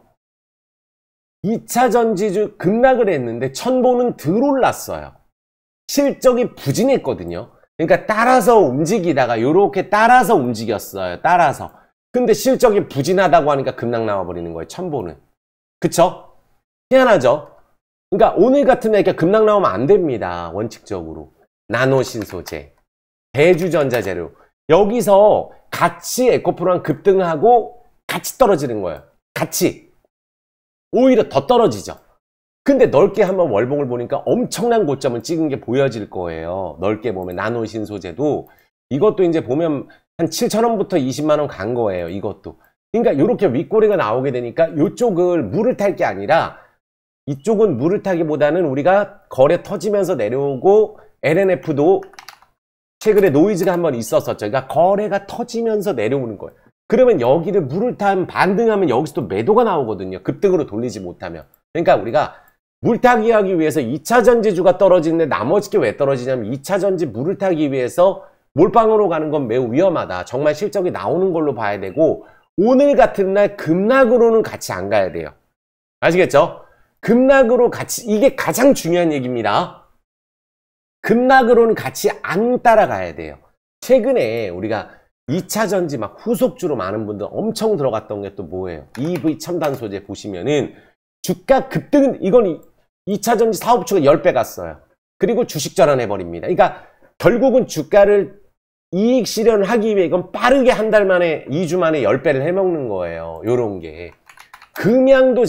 2차 전지주 급락을 했는데 천보는 덜 올랐어요. 실적이 부진했거든요. 그러니까 따라서 움직이다가 이렇게 따라서 움직였어요. 따라서. 근데 실적이 부진하다고 하니까 급락 나와버리는 거예요. 천보는. 그쵸? 희한하죠? 그러니까 오늘 같은 날 급락 나오면 안 됩니다. 원칙적으로. 나노신소재, 대주전자재료. 여기서 같이 에코프로랑 급등하고 같이 떨어지는 거예요. 같이. 오히려 더 떨어지죠. 근데 넓게 한번 월봉을 보니까 엄청난 고점을 찍은 게 보여질 거예요. 넓게 보면 나노신소재도 이것도 이제 보면 한 7,000원부터 20만원 간 거예요. 이것도. 그러니까 이렇게 윗꼬리가 나오게 되니까 이쪽을 물을 탈 게 아니라 이쪽은 물을 타기보다는 우리가 거래 터지면서 내려오고 LNF도 최근에 노이즈가 한번 있었었죠. 그러니까 거래가 터지면서 내려오는 거예요. 그러면 여기를 물을 타면 반등하면 여기서 또 매도가 나오거든요. 급등으로 돌리지 못하면. 그러니까 우리가 물타기 하기 위해서 2차 전지주가 떨어지는데 나머지 게 왜 떨어지냐면 2차 전지 물을 타기 위해서 몰빵으로 가는 건 매우 위험하다. 정말 실적이 나오는 걸로 봐야 되고 오늘 같은 날 급락으로는 같이 안 가야 돼요. 아시겠죠? 급락으로 같이 이게 가장 중요한 얘기입니다. 급락으로는 같이 안 따라가야 돼요. 최근에 우리가 2차 전지 막 후속주로 많은 분들 엄청 들어갔던 게 또 뭐예요? EV 첨단 소재 보시면은 주가 급등은 이건 2차 전지 사업주가 10배 갔어요. 그리고 주식 전환해버립니다. 그러니까 결국은 주가를 이익 실현을 하기 위해 이건 빠르게 한 달 만에 2주 만에 10배를 해먹는 거예요. 요런 게. 금양도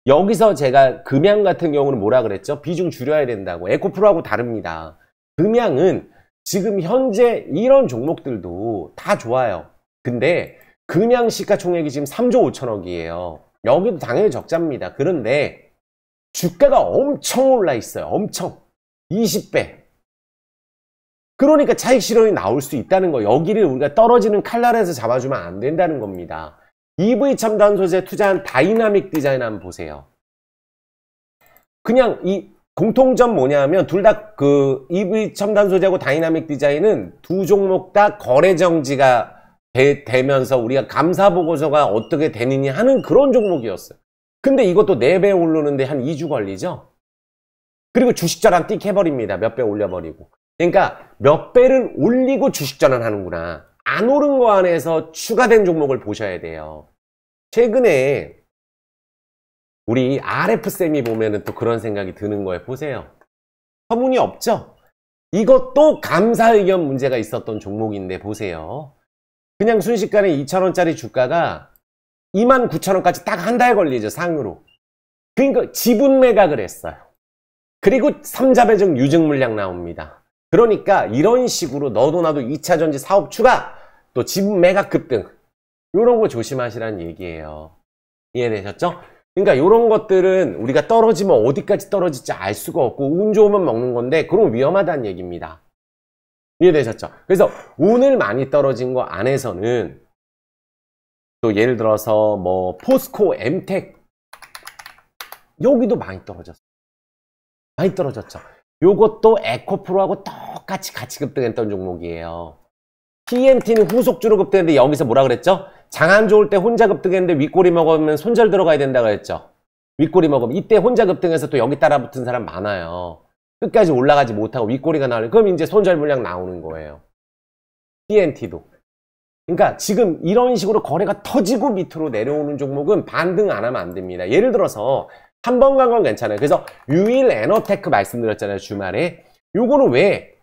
여기서 제가 금양 같은 경우는 뭐라 그랬죠? 비중 줄여야 된다고. 에코프로하고 다릅니다. 금양은 지금 현재 이런 종목들도 다 좋아요. 근데 금양 시가총액이 지금 3조 5천억이에요. 여기도 당연히 적자입니다. 그런데 주가가 엄청 올라 있어요. 엄청. 20배. 그러니까 차익 실현이 나올 수 있다는 거. 여기를 우리가 떨어지는 칼날에서 잡아주면 안 된다는 겁니다. EV 첨단 소재 투자한 다이나믹 디자인 한번 보세요. 그냥 이 공통점 뭐냐면 둘 다 그 EV 첨단 소재하고 다이나믹 디자인은 두 종목 다 거래 정지가 되면서 우리가 감사 보고서가 어떻게 되느냐 하는 그런 종목이었어요. 근데 이것도 4배 오르는데 한 2주 걸리죠. 그리고 주식 전환 띡 해버립니다. 몇 배 올려버리고. 그러니까 몇 배를 올리고 주식 전환 하는구나. 안 오른 거 안에서 추가된 종목을 보셔야 돼요. 최근에 우리 RF쌤이 보면은 또 그런 생각이 드는 거예요. 보세요. 터무니없죠? 이것도 감사 의견 문제가 있었던 종목인데 보세요. 그냥 순식간에 2,000원짜리 주가가 29,000원까지 딱 한 달 걸리죠. 상으로. 그러니까 지분 매각을 했어요. 그리고 3자 배정 유증 물량 나옵니다. 그러니까 이런 식으로 너도 나도 2차 전지 사업 추가 또 지분 매각 급등 이런 거 조심하시라는 얘기예요. 이해되셨죠? 그러니까 이런 것들은 우리가 떨어지면 어디까지 떨어질지 알 수가 없고 운 좋으면 먹는 건데 그럼 위험하다는 얘기입니다. 이해되셨죠? 그래서 오늘 많이 떨어진 거 안에서는 또 예를 들어서 뭐 포스코, 엠텍 여기도 많이 떨어졌어요. 많이 떨어졌죠. 요것도 에코프로하고 똑같이 같이 급등했던 종목이에요. TNT는 후속주로 급등했는데 여기서 뭐라 그랬죠? 장 안 좋을 때 혼자 급등했는데 윗꼬리 먹으면 손절 들어가야 된다 그랬죠. 윗꼬리 먹으면 이때 혼자 급등해서 또 여기 따라 붙은 사람 많아요. 끝까지 올라가지 못하고 윗꼬리가 나오면 그럼 이제 손절 물량 나오는 거예요. TNT도. 그러니까 지금 이런 식으로 거래가 터지고 밑으로 내려오는 종목은 반등 안 하면 안 됩니다. 예를 들어서 한 번 간 건 괜찮아요. 그래서 유일 에너테크 말씀드렸잖아요. 주말에. 요거는 왜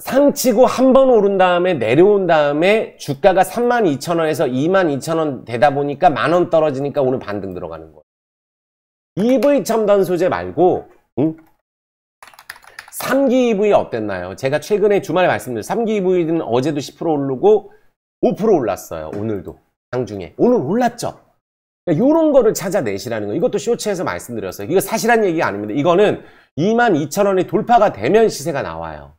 상치고 한 번 오른 다음에 내려온 다음에 주가가 32,000원에서 22,000원 되다 보니까 10,000원 떨어지니까 오늘 반등 들어가는 거예요. EV 첨단 소재 말고 3기 EV 어땠나요? 제가 최근에 주말에 말씀드렸어요. 3기 EV는 어제도 10% 오르고 5% 올랐어요. 오늘도 장중에. 오늘 올랐죠? 그러니까 이런 거를 찾아내시라는 거. 이것도 쇼츠에서 말씀드렸어요. 이거 사실한 얘기가 아닙니다. 이거는 22,000원이 돌파가 되면 시세가 나와요.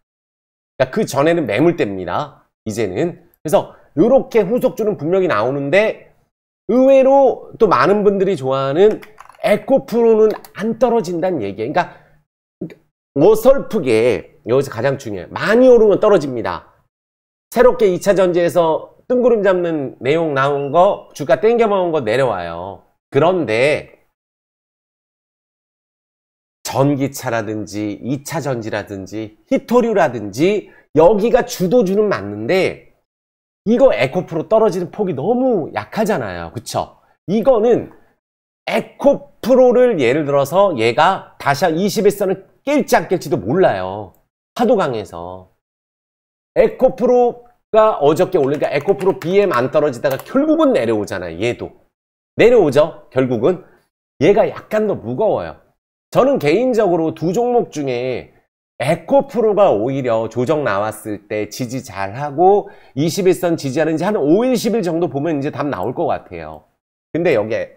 그러니까 그 전에는 매물대입니다. 이제는. 그래서 이렇게 후속주는 분명히 나오는데 의외로 또 많은 분들이 좋아하는 에코프로는 안 떨어진다는 얘기예요. 그러니까 어설프게 여기서 가장 중요해요. 많이 오르면 떨어집니다. 새롭게 2차 전지에서 뜬구름 잡는 내용 나온 거 주가 땡겨 먹은 거 내려와요. 그런데 전기차라든지 2차 전지라든지 히토류라든지 여기가 주도주는 맞는데 이거 에코프로 떨어지는 폭이 너무 약하잖아요. 그쵸? 이거는 에코프로를 예를 들어서 얘가 다시 21선을 깰지 안 깰지도 몰라요. 하도 강해서. 에코프로가 어저께 올리니까 에코프로 BM 안 떨어지다가 결국은 내려오잖아요. 얘도. 내려오죠? 결국은. 얘가 약간 더 무거워요. 저는 개인적으로 두 종목 중에 에코프로가 오히려 조정 나왔을 때 지지 잘하고 21선 지지하는지 한 5일, 10일 정도 보면 이제 답 나올 것 같아요. 근데 여기에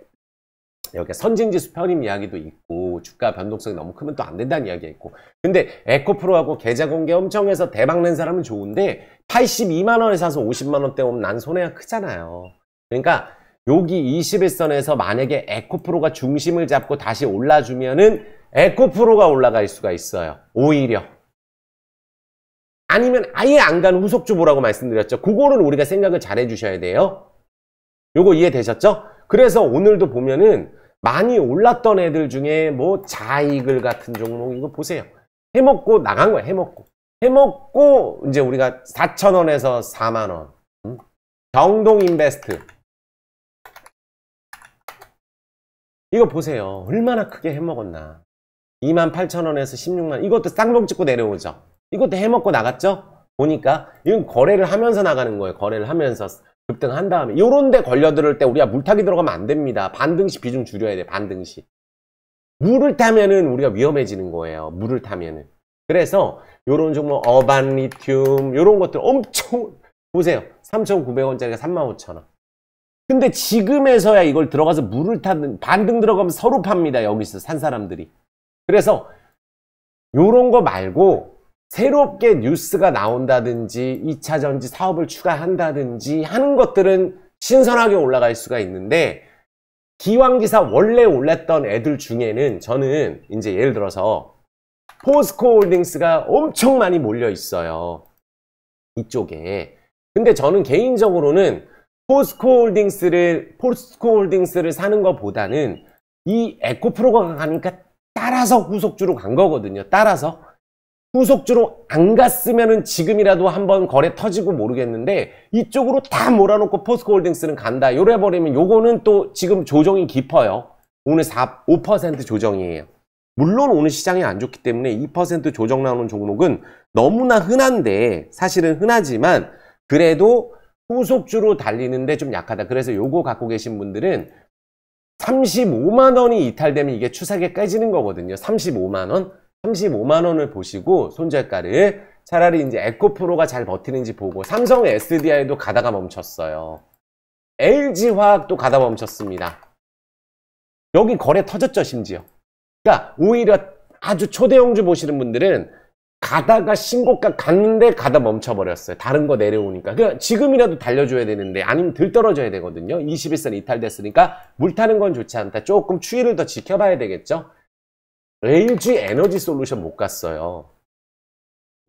선진지수 편입 이야기도 있고 주가 변동성이 너무 크면 또 안 된다는 이야기가 있고 근데 에코프로하고 계좌 공개 엄청 해서 대박 낸 사람은 좋은데 82만원에 사서 50만원대 오면 난 손해가 크잖아요. 그러니까 여기 21선에서 만약에 에코프로가 중심을 잡고 다시 올라주면은 에코프로가 올라갈 수가 있어요. 오히려. 아니면 아예 안 가는 후속주 보라고 말씀드렸죠. 그거는 우리가 생각을 잘 해주셔야 돼요. 요거 이해되셨죠? 그래서 오늘도 보면은 많이 올랐던 애들 중에 뭐 자이글 같은 종목 이거 보세요. 해먹고 나간 거야. 해먹고 이제 우리가 4,000원에서 4만원. 경동인베스트 이거 보세요. 얼마나 크게 해먹었나. 28,000원에서 16만원. 이것도 쌍봉 찍고 내려오죠. 이것도 해먹고 나갔죠? 보니까 이건 거래를 하면서 나가는 거예요. 거래를 하면서 급등한 다음에 요런 데 걸려들 때 우리가 물타기 들어가면 안 됩니다. 반등시 비중 줄여야 돼. 반등시. 물을 타면은 우리가 위험해지는 거예요. 물을 타면은. 그래서 요런 종목 어반 리튬 요런 것들 엄청 보세요. 3,900원짜리가 35,000원. 근데 지금에서야 이걸 들어가서 물을 타는 반등 들어가면 서로 팝니다. 여기서 산 사람들이. 그래서 요런 거 말고 새롭게 뉴스가 나온다든지 2차 전지 사업을 추가한다든지 하는 것들은 신선하게 올라갈 수가 있는데 기왕기사 원래 올랐던 애들 중에는 저는 이제 예를 들어서 포스코 홀딩스가 엄청 많이 몰려 있어요. 이쪽에. 근데 저는 개인적으로는 포스코 홀딩스를 사는 것보다는 이 에코프로가 가니까 따라서 후속주로 간 거거든요. 따라서. 후속주로 안 갔으면은 지금이라도 한번 거래 터지고 모르겠는데 이쪽으로 다 몰아놓고 포스코 홀딩스는 간다. 이래 버리면 요거는 또 지금 조정이 깊어요. 오늘 5% 조정이에요. 물론 오늘 시장이 안 좋기 때문에 2% 조정 나오는 종목은 너무나 흔한데 사실은 흔하지만 그래도 후속주로 달리는데 좀 약하다. 그래서 요거 갖고 계신 분들은 35만원이 이탈되면 이게 추세가 깨지는 거거든요. 35만원. 35만원을 보시고 손절가를 차라리 이제 에코프로가 잘 버티는지 보고 삼성 SDI도 가다가 멈췄어요. LG화학도 가다 멈췄습니다. 여기 거래 터졌죠, 심지어. 그러니까 오히려 아주 초대형주 보시는 분들은 가다가 신고가 갔는데 가다 멈춰버렸어요. 다른 거 내려오니까. 그러니까 지금이라도 달려줘야 되는데 아니면 들 떨어져야 되거든요. 21선 이탈됐으니까 물 타는 건 좋지 않다. 조금 추이를 더 지켜봐야 되겠죠. LG 에너지 솔루션 못 갔어요.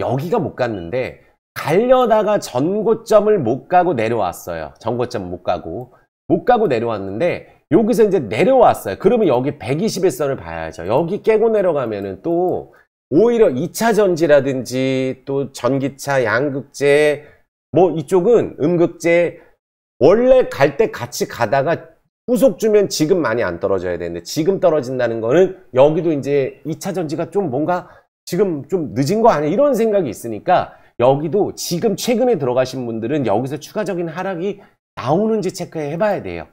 여기가 못 갔는데 가려다가 전고점을 못 가고 내려왔어요. 전고점 못 가고 내려왔는데 여기서 이제 내려왔어요. 그러면 여기 121선을 봐야죠. 여기 깨고 내려가면은 또 오히려 2차 전지라든지 또 전기차, 양극재, 뭐 이쪽은 음극재 원래 갈 때 같이 가다가 후속 주면 지금 많이 안 떨어져야 되는데 지금 떨어진다는 거는 여기도 이제 2차 전지가 좀 뭔가 지금 좀 늦은 거 아니야? 이런 생각이 있으니까 여기도 지금 최근에 들어가신 분들은 여기서 추가적인 하락이 나오는지 체크해 봐야 돼요.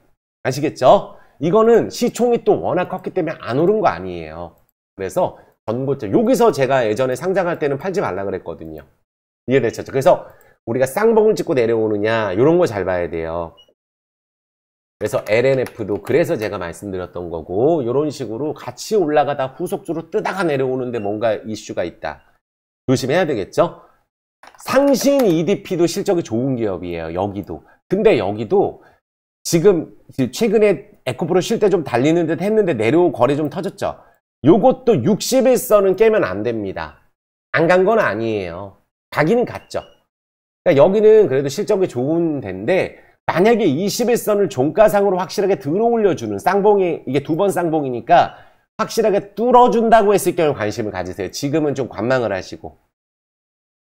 아시겠죠? 이거는 시총이 또 워낙 컸기 때문에 안 오른 거 아니에요. 그래서 전고점 여기서 제가 예전에 상장할 때는 팔지 말라 그랬거든요. 이해되셨죠? 그래서 우리가 쌍봉을 찍고 내려오느냐 이런 거 잘 봐야 돼요. 그래서 LNF도 그래서 제가 말씀드렸던 거고 이런 식으로 같이 올라가다 후속주로 뜨다가 내려오는데 뭔가 이슈가 있다. 조심해야 되겠죠? 상신 EDP도 실적이 좋은 기업이에요. 여기도. 근데 여기도 지금 최근에 에코프로 쉴 때 좀 달리는 듯 했는데 내려오고 거래 좀 터졌죠. 요것도 61선은 깨면 안 됩니다. 안 간 건 아니에요. 가기는 갔죠. 그러니까 여기는 그래도 실적이 좋은 데인데 만약에 21선을 종가상으로 확실하게 들어올려주는 쌍봉이 이게 두 번 쌍봉이니까 확실하게 뚫어준다고 했을 경우 관심을 가지세요. 지금은 좀 관망을 하시고.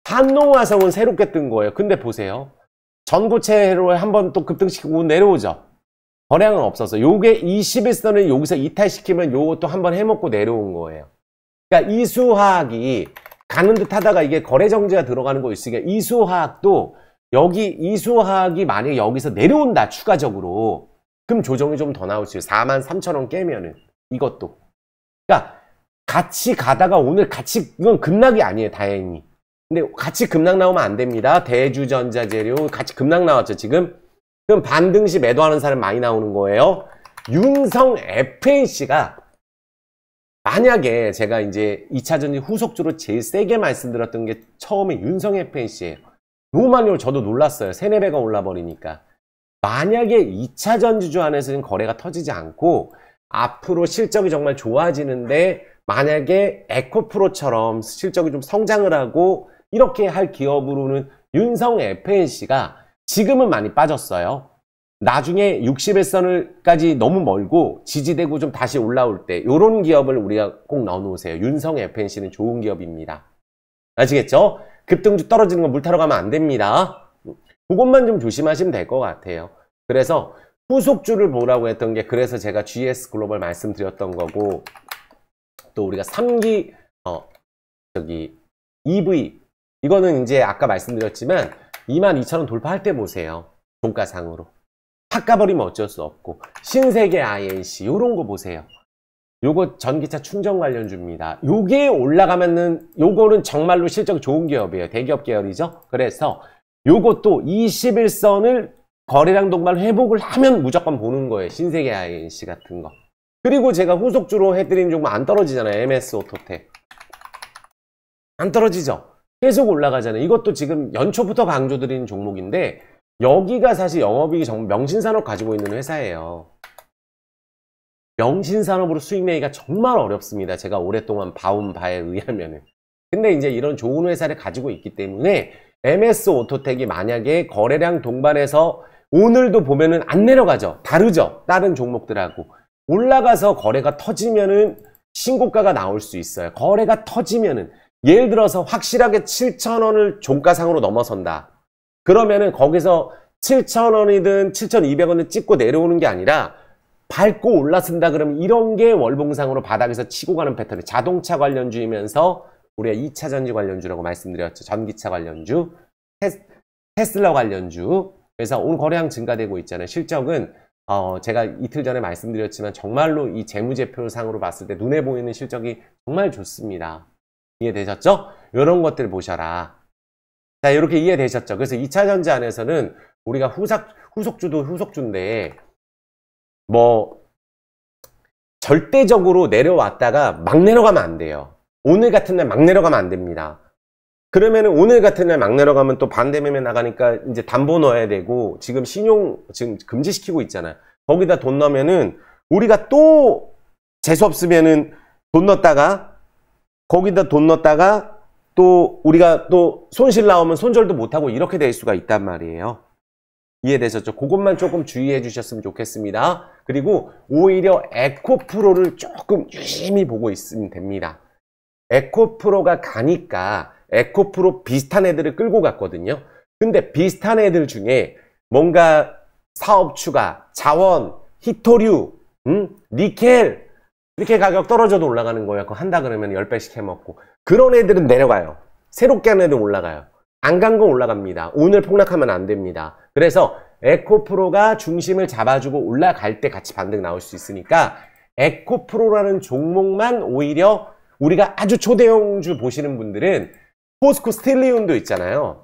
한농화성은 새롭게 뜬 거예요. 근데 보세요. 전고체로 한번 또 급등시키고 내려오죠. 거래량은 없어서 요게 21선을 여기서 이탈시키면 요것도 한번 해먹고 내려온 거예요. 그러니까 이수화학이 가는 듯 하다가 이게 거래정지가 들어가는 거 있으니까 이수화학도 여기 이수화학이 만약에 여기서 내려온다 추가적으로 그럼 조정이 좀 더 나올 수 있어요. 43,000원 깨면은 이것도. 그러니까 같이 가다가 오늘 같이 이건 급락이 아니에요. 다행히. 근데 같이 급락 나오면 안 됩니다. 대주전자재료 같이 급락 나왔죠 지금. 그럼 반등시 매도하는 사람 많이 나오는 거예요. 윤성 FNC가 만약에 제가 이제 2차전지 후속주로 제일 세게 말씀드렸던 게 처음에 윤성 FNC예요. 너무 많이 올라 저도 놀랐어요. 3-4배가 올라버리니까. 만약에 2차 전지주 안에서는 거래가 터지지 않고 앞으로 실적이 정말 좋아지는데 만약에 에코프로처럼 실적이 좀 성장을 하고 이렇게 할 기업으로는 윤성 FNC가 지금은 많이 빠졌어요. 나중에 61선을까지 너무 멀고 지지되고 좀 다시 올라올 때 이런 기업을 우리가 꼭 넣어놓으세요. 윤성 FNC는 좋은 기업입니다. 아시겠죠? 급등주 떨어지는 거 물 타러 가면 안 됩니다. 그것만 좀 조심하시면 될 것 같아요. 그래서 후속주를 보라고 했던 게 그래서 제가 GS 글로벌 말씀드렸던 거고 또 우리가 3기 EV 이거는 이제 아까 말씀드렸지만 22,000원 돌파할 때 보세요. 종가상으로. 팍 가버리면 어쩔 수 없고 신세계 INC 요런 거 보세요. 요거 전기차 충전 관련주입니다. 요게 올라가면은 요거는 정말로 실적이 좋은 기업이에요. 대기업 계열이죠. 그래서 요것도 21선을 거래량 동반 회복을 하면 무조건 보는 거예요. 신세계 INC 같은 거. 그리고 제가 후속주로 해드린 종목 안 떨어지잖아요. MS 오토텍. 안 떨어지죠. 계속 올라가잖아요. 이것도 지금 연초부터 강조드리는 종목인데 여기가 사실 영업이익이 정말 명신산업 가지고 있는 회사예요. 명신산업으로 수익 내기가 정말 어렵습니다. 제가 오랫동안 봐온 바에 의하면은. 근데 이제 이런 좋은 회사를 가지고 있기 때문에 MS 오토텍이 만약에 거래량 동반해서 오늘도 보면은 안 내려가죠. 다르죠. 다른 종목들하고. 올라가서 거래가 터지면은 신고가가 나올 수 있어요. 거래가 터지면은 예를 들어서 확실하게 7,000원을 종가상으로 넘어선다. 그러면은 거기서 7,000원이든 7,200원을 찍고 내려오는 게 아니라 밟고 올라선다 그러면 이런 게 월봉상으로 바닥에서 치고 가는 패턴이 자동차 관련주이면서 우리가 2차 전지 관련주라고 말씀드렸죠. 전기차 관련주, 테슬라 관련주. 그래서 오늘 거래량 증가되고 있잖아요. 실적은 제가 이틀 전에 말씀드렸지만 정말로 이 재무제표상으로 봤을 때 눈에 보이는 실적이 정말 좋습니다. 이해되셨죠? 이런 것들 보셔라. 자, 이렇게 이해되셨죠? 그래서 2차 전지 안에서는 우리가 후속주도 후속주인데 뭐 절대적으로 내려왔다가 막 내려가면 안 돼요. 오늘 같은 날 막 내려가면 안 됩니다. 그러면은 오늘 같은 날 막 내려가면 또 반대매매 나가니까 이제 담보 넣어야 되고, 지금 신용 지금 금지시키고 있잖아요. 거기다 돈 넣으면은 우리가 또 재수 없으면은 돈 넣었다가, 거기다 돈 넣었다가 또 우리가 또 손실 나오면 손절도 못하고 이렇게 될 수가 있단 말이에요. 이해되셨죠? 그것만 조금 주의해 주셨으면 좋겠습니다. 그리고 오히려 에코프로를 조금 유심히 보고 있으면 됩니다. 에코프로가 가니까 에코프로 비슷한 애들을 끌고 갔거든요. 근데 비슷한 애들 중에 뭔가 사업 추가, 자원, 히토류, 니켈 이렇게 가격 떨어져도 올라가는 거예요. 그거 한다 그러면 10배씩 해먹고. 그런 애들은 내려가요. 새롭게 하는 애들은 올라가요. 안 간 건 올라갑니다. 오늘 폭락하면 안 됩니다. 그래서 에코프로가 중심을 잡아주고 올라갈 때 같이 반등 나올 수 있으니까 에코프로라는 종목만 오히려 우리가 아주 초대형주 보시는 분들은 포스코 스틸리온도 있잖아요.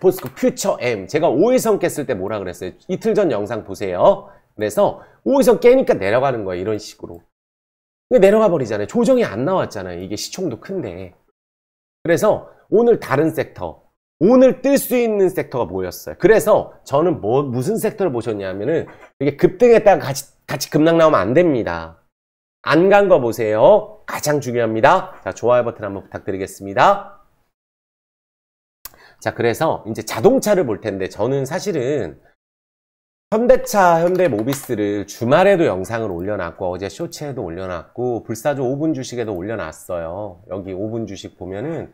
포스코 퓨처 M. 제가 5일선 깼을 때 뭐라 그랬어요? 이틀 전 영상 보세요. 그래서 5일선 깨니까 내려가는 거예요. 이런 식으로. 내려가 버리잖아요. 조정이 안 나왔잖아요. 이게 시총도 큰데. 그래서 오늘 다른 섹터, 오늘 뜰 수 있는 섹터가 뭐였어요? 그래서 저는 무슨 섹터를 보셨냐면은 이게 급등했다가 같이 급락 나오면 안 됩니다. 안 간 거 보세요. 가장 중요합니다. 자, 좋아요 버튼 한번 부탁드리겠습니다. 자, 그래서 이제 자동차를 볼 텐데 저는 사실은 현대차, 현대모비스를 주말에도 영상을 올려놨고 어제 쇼츠에도 올려놨고 불사조 5분 주식에도 올려놨어요. 여기 5분 주식 보면은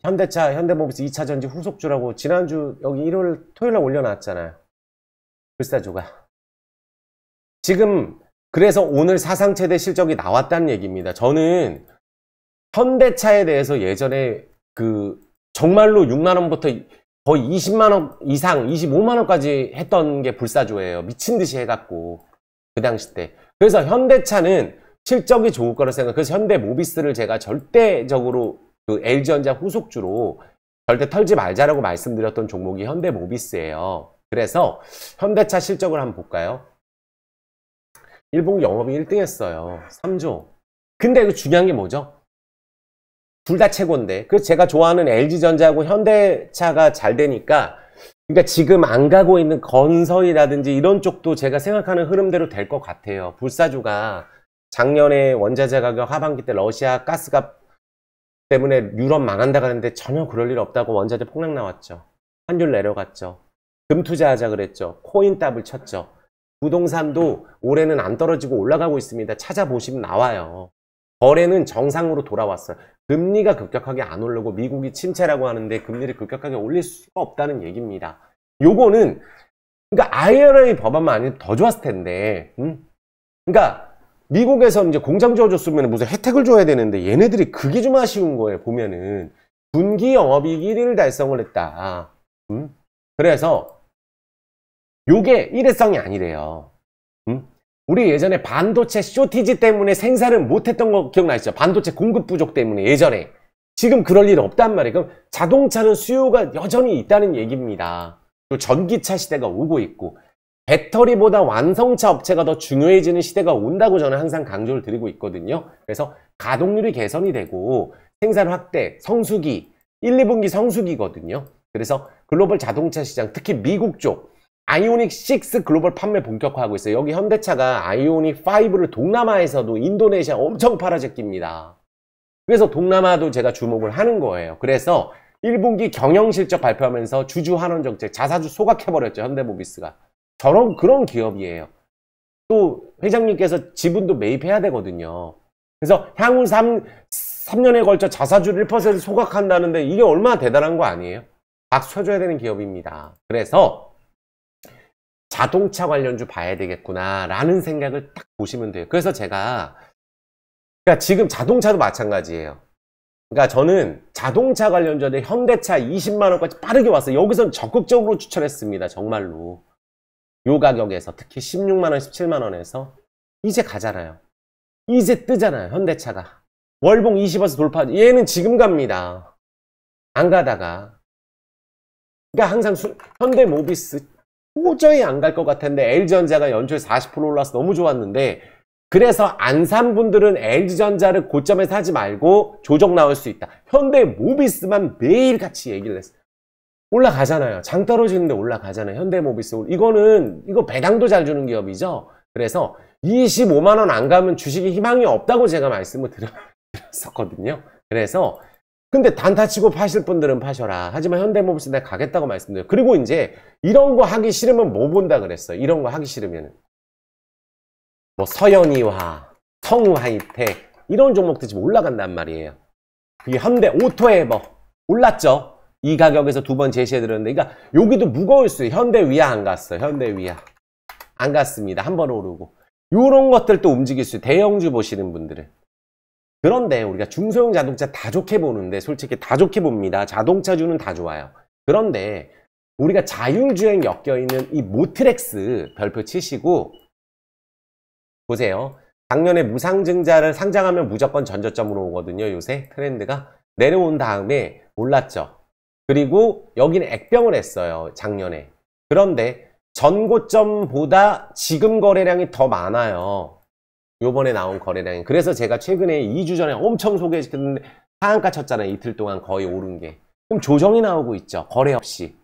현대차, 현대모비스 2차전지 후속주라고 지난주 여기 일요일, 토요일에 올려놨잖아요. 불사조가. 지금 그래서 오늘 사상 최대 실적이 나왔다는 얘기입니다. 저는 현대차에 대해서 예전에 정말로 6만원부터 거의 20만원 이상, 25만원까지 했던 게 불사조예요. 미친 듯이 해갖고. 그 당시 때. 그래서 현대차는 실적이 좋을 거라 생각. 그래서 현대모비스를 제가 절대적으로 LG전자 후속주로 절대 털지 말자라고 말씀드렸던 종목이 현대모비스예요. 그래서 현대차 실적을 한번 볼까요? 1분기 영업이 1등 했어요. 3조. 근데 그 중요한 게 뭐죠? 둘 다 최고인데. 그래서 제가 좋아하는 LG전자하고 현대차가 잘 되니까, 그러니까 지금 안 가고 있는 건설이라든지 이런 쪽도 제가 생각하는 흐름대로 될 것 같아요. 불사조가 작년에 원자재 가격 하반기 때 러시아 가스값 때문에 유럽 망한다고 하는데 전혀 그럴 일 없다고 원자재 폭락 나왔죠. 환율 내려갔죠. 금 투자하자 그랬죠. 코인 더블 쳤죠. 부동산도 올해는 안 떨어지고 올라가고 있습니다. 찾아보시면 나와요. 거래는 정상으로 돌아왔어요. 금리가 급격하게 안 오르고 미국이 침체라고 하는데 금리를 급격하게 올릴 수가 없다는 얘기입니다. 요거는 그러니까 IRA 법안만 아니면 더 좋았을 텐데. 그러니까 미국에서 이제 공장 지어줬으면 무슨 혜택을 줘야 되는데 얘네들이 그게 좀 아쉬운 거예요. 보면은 분기 영업이익 1위를 달성을 했다. 그래서 요게 일회성이 아니래요. 우리 예전에 반도체 쇼티지 때문에 생산을 못했던 거 기억나시죠? 반도체 공급 부족 때문에 예전에. 지금 그럴 일 없단 말이에요. 그럼 자동차는 수요가 여전히 있다는 얘기입니다. 또 전기차 시대가 오고 있고 배터리보다 완성차 업체가 더 중요해지는 시대가 온다고 저는 항상 강조를 드리고 있거든요. 그래서 가동률이 개선이 되고 생산 확대, 성수기, 1, 2분기 성수기거든요. 그래서 글로벌 자동차 시장, 특히 미국 쪽 아이오닉 6 글로벌 판매 본격화하고 있어요. 여기 현대차가 아이오닉 5를 동남아에서도 인도네시아 엄청 팔아제낍니다. 그래서 동남아도 제가 주목을 하는 거예요. 그래서 1분기 경영실적 발표하면서 주주 환원 정책, 자사주 소각해버렸죠. 현대모비스가. 그런 기업이에요. 또 회장님께서 지분도 매입해야 되거든요. 그래서 향후 3년에 걸쳐 자사주를 1% 소각한다는데 이게 얼마나 대단한 거 아니에요? 박수 쳐줘야 되는 기업입니다. 그래서 자동차 관련주 봐야 되겠구나 라는 생각을 딱 보시면 돼요. 그래서 제가 그러니까 지금 자동차도 마찬가지예요. 그러니까 저는 자동차 관련주에 현대차 20만원까지 빠르게 왔어요. 여기선 적극적으로 추천했습니다. 정말로. 요 가격에서 특히 16만원, 17만원에서 이제 가잖아요. 이제 뜨잖아요. 현대차가. 월봉 20에서 돌파. 얘는 지금 갑니다. 안 가다가. 그러니까 항상 현대모비스 도저히 안 갈 것 같았는데 LG전자가 연초에 40% 올라서 너무 좋았는데, 그래서 안 산 분들은 LG전자를 고점에 사지 말고 조정 나올 수 있다. 현대모비스만 매일같이 얘기를 했어요. 올라가잖아요. 장 떨어지는데 올라가잖아요. 현대모비스. 이거 배당도 잘 주는 기업이죠. 그래서 25만원 안 가면 주식이 희망이 없다고 제가 말씀을 드렸었거든요. 그래서 근데 단타 치고 파실 분들은 파셔라. 하지만 현대모비스 내가 가겠다고 말씀드려요. 그리고 이제 이런 거 하기 싫으면 뭐 본다 그랬어요. 이런 거 하기 싫으면 뭐 서현이화, 성우하이텍 이런 종목들 지금 올라간단 말이에요. 그게 현대 오토에버 올랐죠. 이 가격에서 두 번 제시해드렸는데, 그러니까 여기도 무거울 수 있어요. 현대위아 안 갔어요. 현대위아 안 갔습니다. 한 번 오르고 요런 것들도 움직일 수 있어요. 대형주 보시는 분들은. 그런데 우리가 중소형 자동차 다 좋게 보는데, 솔직히 다 좋게 봅니다. 자동차주는 다 좋아요. 그런데 우리가 자율주행 엮여있는 이 모트렉스 별표 치시고 보세요. 작년에 무상증자를 상장하면 무조건 전저점으로 오거든요. 요새 트렌드가 내려온 다음에 올랐죠. 그리고 여기는 액병을 했어요. 작년에. 그런데 전고점보다 지금 거래량이 더 많아요. 요번에 나온 거래량이. 그래서 제가 최근에 2주 전에 엄청 소개시켰는데 하한가 쳤잖아요. 이틀 동안 거의 오른 게. 그럼 조정이 나오고 있죠. 거래 없이.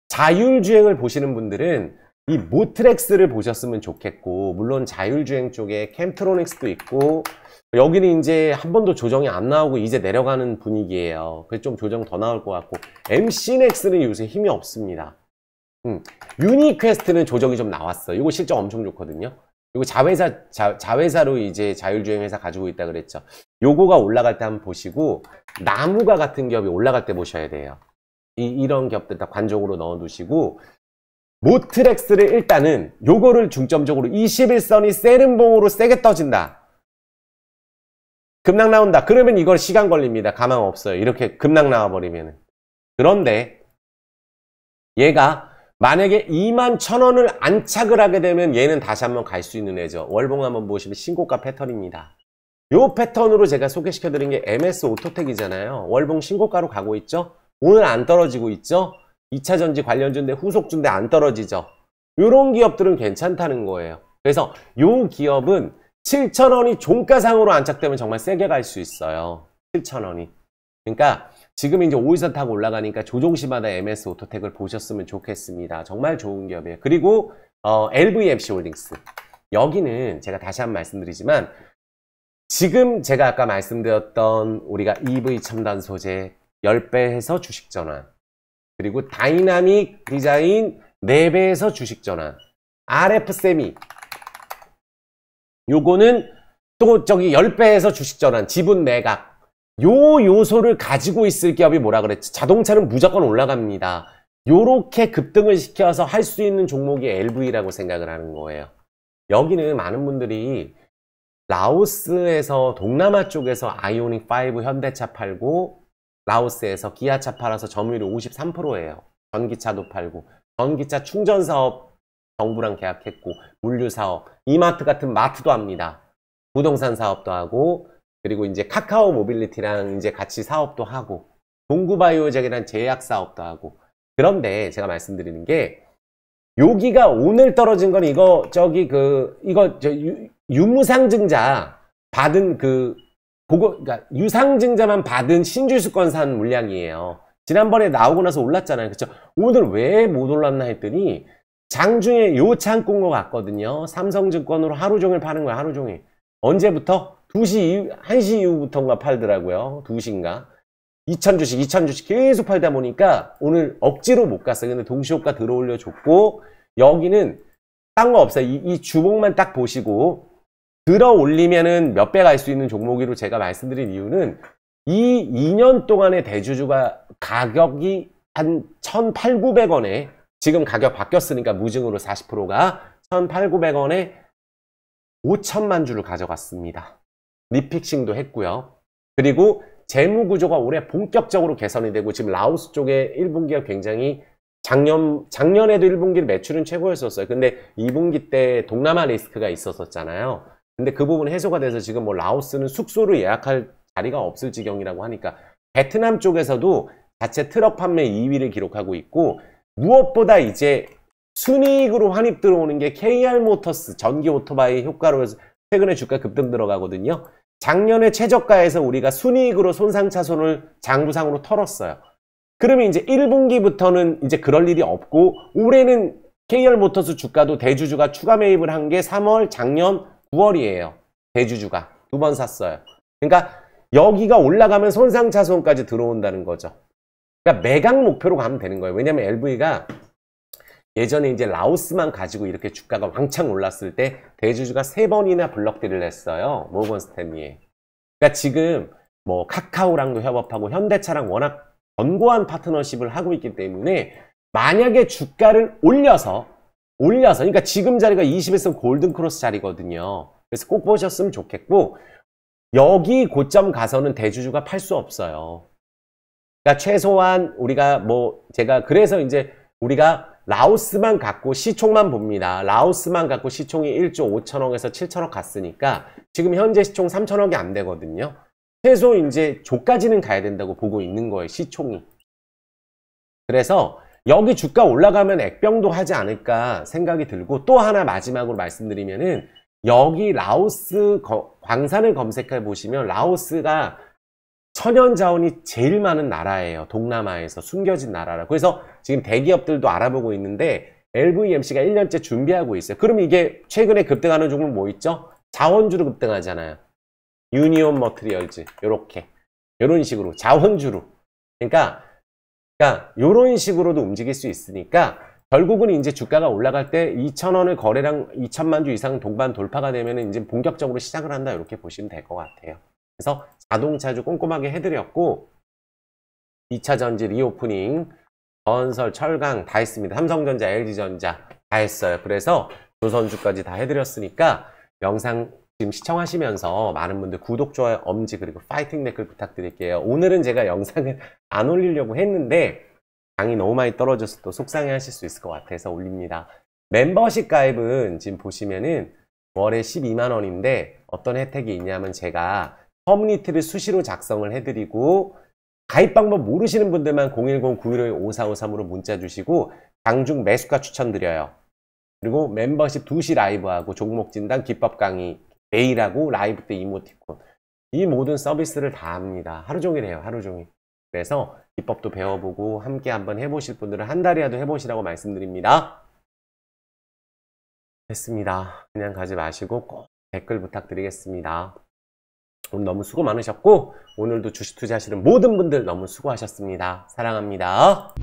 자율주행을 보시는 분들은 이 모트렉스를 보셨으면 좋겠고, 물론 자율주행 쪽에 캠트로닉스도 있고, 여기는 이제 한 번도 조정이 안 나오고 이제 내려가는 분위기예요. 그래서 좀 조정 더 나올 것 같고, MC넥스는 요새 힘이 없습니다. 유니퀘스트는 조정이 좀 나왔어요. 이거 실적 엄청 좋거든요. 이거 자회사로 이제 자율주행 회사 가지고 있다 그랬죠. 요거가 올라갈 때 한번 보시고, 나무가 같은 기업이 올라갈 때 보셔야 돼요. 이런 기업들 다 관종으로 넣어 두시고, 모트렉스를 일단은 요거를 중점적으로 21선이 세른봉으로 세게 떠진다. 급락 나온다. 그러면 이걸 시간 걸립니다. 가망 없어요. 이렇게 급락 나와버리면. 그런데 얘가 만약에 21,000원을 안착을 하게 되면 얘는 다시 한번 갈 수 있는 애죠. 월봉 한번 보시면 신고가 패턴입니다. 요 패턴으로 제가 소개시켜드린 게 MS 오토텍이잖아요. 월봉 신고가로 가고 있죠. 오늘 안 떨어지고 있죠. 2차전지 관련주인데 후속주인데 안 떨어지죠. 이런 기업들은 괜찮다는 거예요. 그래서 요 기업은 7,000원이 종가상으로 안착되면 정말 세게 갈 수 있어요. 7,000원이. 그러니까 지금 이제 5일선 타고 올라가니까 조종시마다 MS 오토텍을 보셨으면 좋겠습니다. 정말 좋은 기업이에요. 그리고 LVMC 홀딩스. 여기는 제가 다시 한번 말씀드리지만, 지금 제가 아까 말씀드렸던 우리가 EV 첨단 소재 10배 해서 주식 전환, 그리고 다이나믹 디자인 4배에서 주식 전환, RF 세미 요거는 또 저기 10배에서 주식 전환, 지분 매각, 요 요소를 가지고 있을 기업이 뭐라 그랬지? 자동차는 무조건 올라갑니다. 요렇게 급등을 시켜서 할 수 있는 종목이 LV라고 생각을 하는 거예요. 여기는 많은 분들이 라오스에서 동남아 쪽에서 아이오닉 5 현대차 팔고, 라오스에서 기아차 팔아서 점유율이 53%예요. 전기차도 팔고, 전기차 충전 사업 정부랑 계약했고, 물류 사업, 이마트 같은 마트도 합니다. 부동산 사업도 하고, 그리고 이제 카카오 모빌리티랑 이제 같이 사업도 하고, 동구바이오텍이란 제약 사업도 하고. 그런데 제가 말씀드리는 게, 여기가 오늘 떨어진 건 유무상증자 받은 그러니까 유상증자만 받은 신주수권 산 물량이에요. 지난번에 나오고 나서 올랐잖아요. 그쵸? 오늘 왜 못 올랐나 했더니 장중에 요 창꾼 것 같거든요. 삼성증권으로 하루 종일 파는 거야. 하루 종일. 언제부터? 1시 이후부터인가 팔더라고요. 2시인가. 2,000주씩 계속 팔다 보니까 오늘 억지로 못 갔어요. 근데 동시효과 들어올려 줬고, 여기는 딴 거 없어요. 이 주봉만 딱 보시고 들어 올리면은 몇 배 갈 수 있는 종목으로 제가 말씀드린 이유는, 이 2년 동안의 대주주가 가격이 한 1,800~900원에, 지금 가격 바뀌었으니까 무증으로 40%가 1,800~900원에 5천만 주를 가져갔습니다. 리픽싱도 했고요. 그리고 재무구조가 올해 본격적으로 개선이 되고, 지금 라오스 쪽에 1분기가 굉장히 작년에도 1분기 매출은 최고였었어요. 근데 2분기 때 동남아 리스크가 있었잖아요. 근데 그 부분 해소가 돼서 지금 뭐 라오스는 숙소를 예약할 자리가 없을 지경이라고 하니까, 베트남 쪽에서도 자체 트럭 판매 2위를 기록하고 있고, 무엇보다 이제 순이익으로 환입 들어오는 게 KR모터스 전기 오토바이 효과로 해서 최근에 주가 급등 들어가거든요. 작년에 최저가에서 우리가 순이익으로 손상차손을 장부상으로 털었어요. 그러면 이제 1분기부터는 이제 그럴 일이 없고, 올해는 KR모터스 주가도 대주주가 추가 매입을 한 게 3월, 작년 9월이에요. 대주주가 2번 샀어요. 그러니까 여기가 올라가면 손상차손까지 들어온다는 거죠. 그러니까 매각 목표로 가면 되는 거예요. 왜냐면 LV가 예전에 이제 라오스만 가지고 이렇게 주가가 왕창 올랐을 때 대주주가 3번이나 블럭딜을 했어요. 모건 스탠리에. 그러니까 지금 뭐 카카오랑도 협업하고 현대차랑 워낙 견고한 파트너십을 하고 있기 때문에 만약에 주가를 올려서 그러니까 지금 자리가 21선 골든크로스 자리거든요. 그래서 꼭 보셨으면 좋겠고, 여기 고점 가서는 대주주가 팔 수 없어요. 그러니까 최소한 우리가 제가 그래서 이제 우리가 라오스만 갖고 시총만 봅니다. 라오스만 갖고 시총이 1조 5천억에서 7천억 갔으니까 지금 현재 시총 3천억이 안 되거든요. 최소 이제 조까지는 가야 된다고 보고 있는 거예요, 시총이. 그래서 여기 주가 올라가면 액병도 하지 않을까 생각이 들고, 또 하나 마지막으로 말씀드리면은 여기 라오스 광산을 검색해 보시면 라오스가 천연자원이 제일 많은 나라예요. 동남아에서 숨겨진 나라라. 그래서 지금 대기업들도 알아보고 있는데 LVMC가 1년째 준비하고 있어요. 그럼 이게 최근에 급등하는 종목 뭐 있죠? 자원주로 급등하잖아요. 유니온 머트리얼즈 이런 식으로 자원주로. 그러니까 이런 식으로도 움직일 수 있으니까 결국은 이제 주가가 올라갈 때 2,000원을 거래량 2천만 주 이상 동반 돌파가 되면 이제 본격적으로 시작을 한다, 이렇게 보시면 될 것 같아요. 그래서 자동차주 꼼꼼하게 해드렸고, 2차 전지 리오프닝, 건설, 철강 다 했습니다. 삼성전자, LG전자 다 했어요. 그래서 조선주까지 다 해드렸으니까 영상 지금 시청하시면서 많은 분들 구독, 좋아요, 엄지 그리고 파이팅 댓글 부탁드릴게요. 오늘은 제가 영상을 안 올리려고 했는데 강이 너무 많이 떨어져서 또 속상해 하실 수 있을 것 같아서 올립니다. 멤버십 가입은 지금 보시면은 월에 12만 원인데 어떤 혜택이 있냐면 제가 커뮤니티를 수시로 작성을 해드리고, 가입 방법 모르시는 분들만 010-9151-5453으로 문자 주시고 장중 매수가 추천드려요. 그리고 멤버십 2시 라이브하고 종목 진단, 기법 강의 매일 하고 라이브 때 이모티콘, 이 모든 서비스를 다 합니다. 하루 종일 해요, 하루 종일. 그래서 기법도 배워보고 함께 한번 해보실 분들은 한 달이라도 해보시라고 말씀드립니다. 됐습니다. 그냥 가지 마시고 꼭 댓글 부탁드리겠습니다. 오늘 너무 수고 많으셨고, 오늘도 주식 투자하시는 모든 분들 너무 수고하셨습니다. 사랑합니다.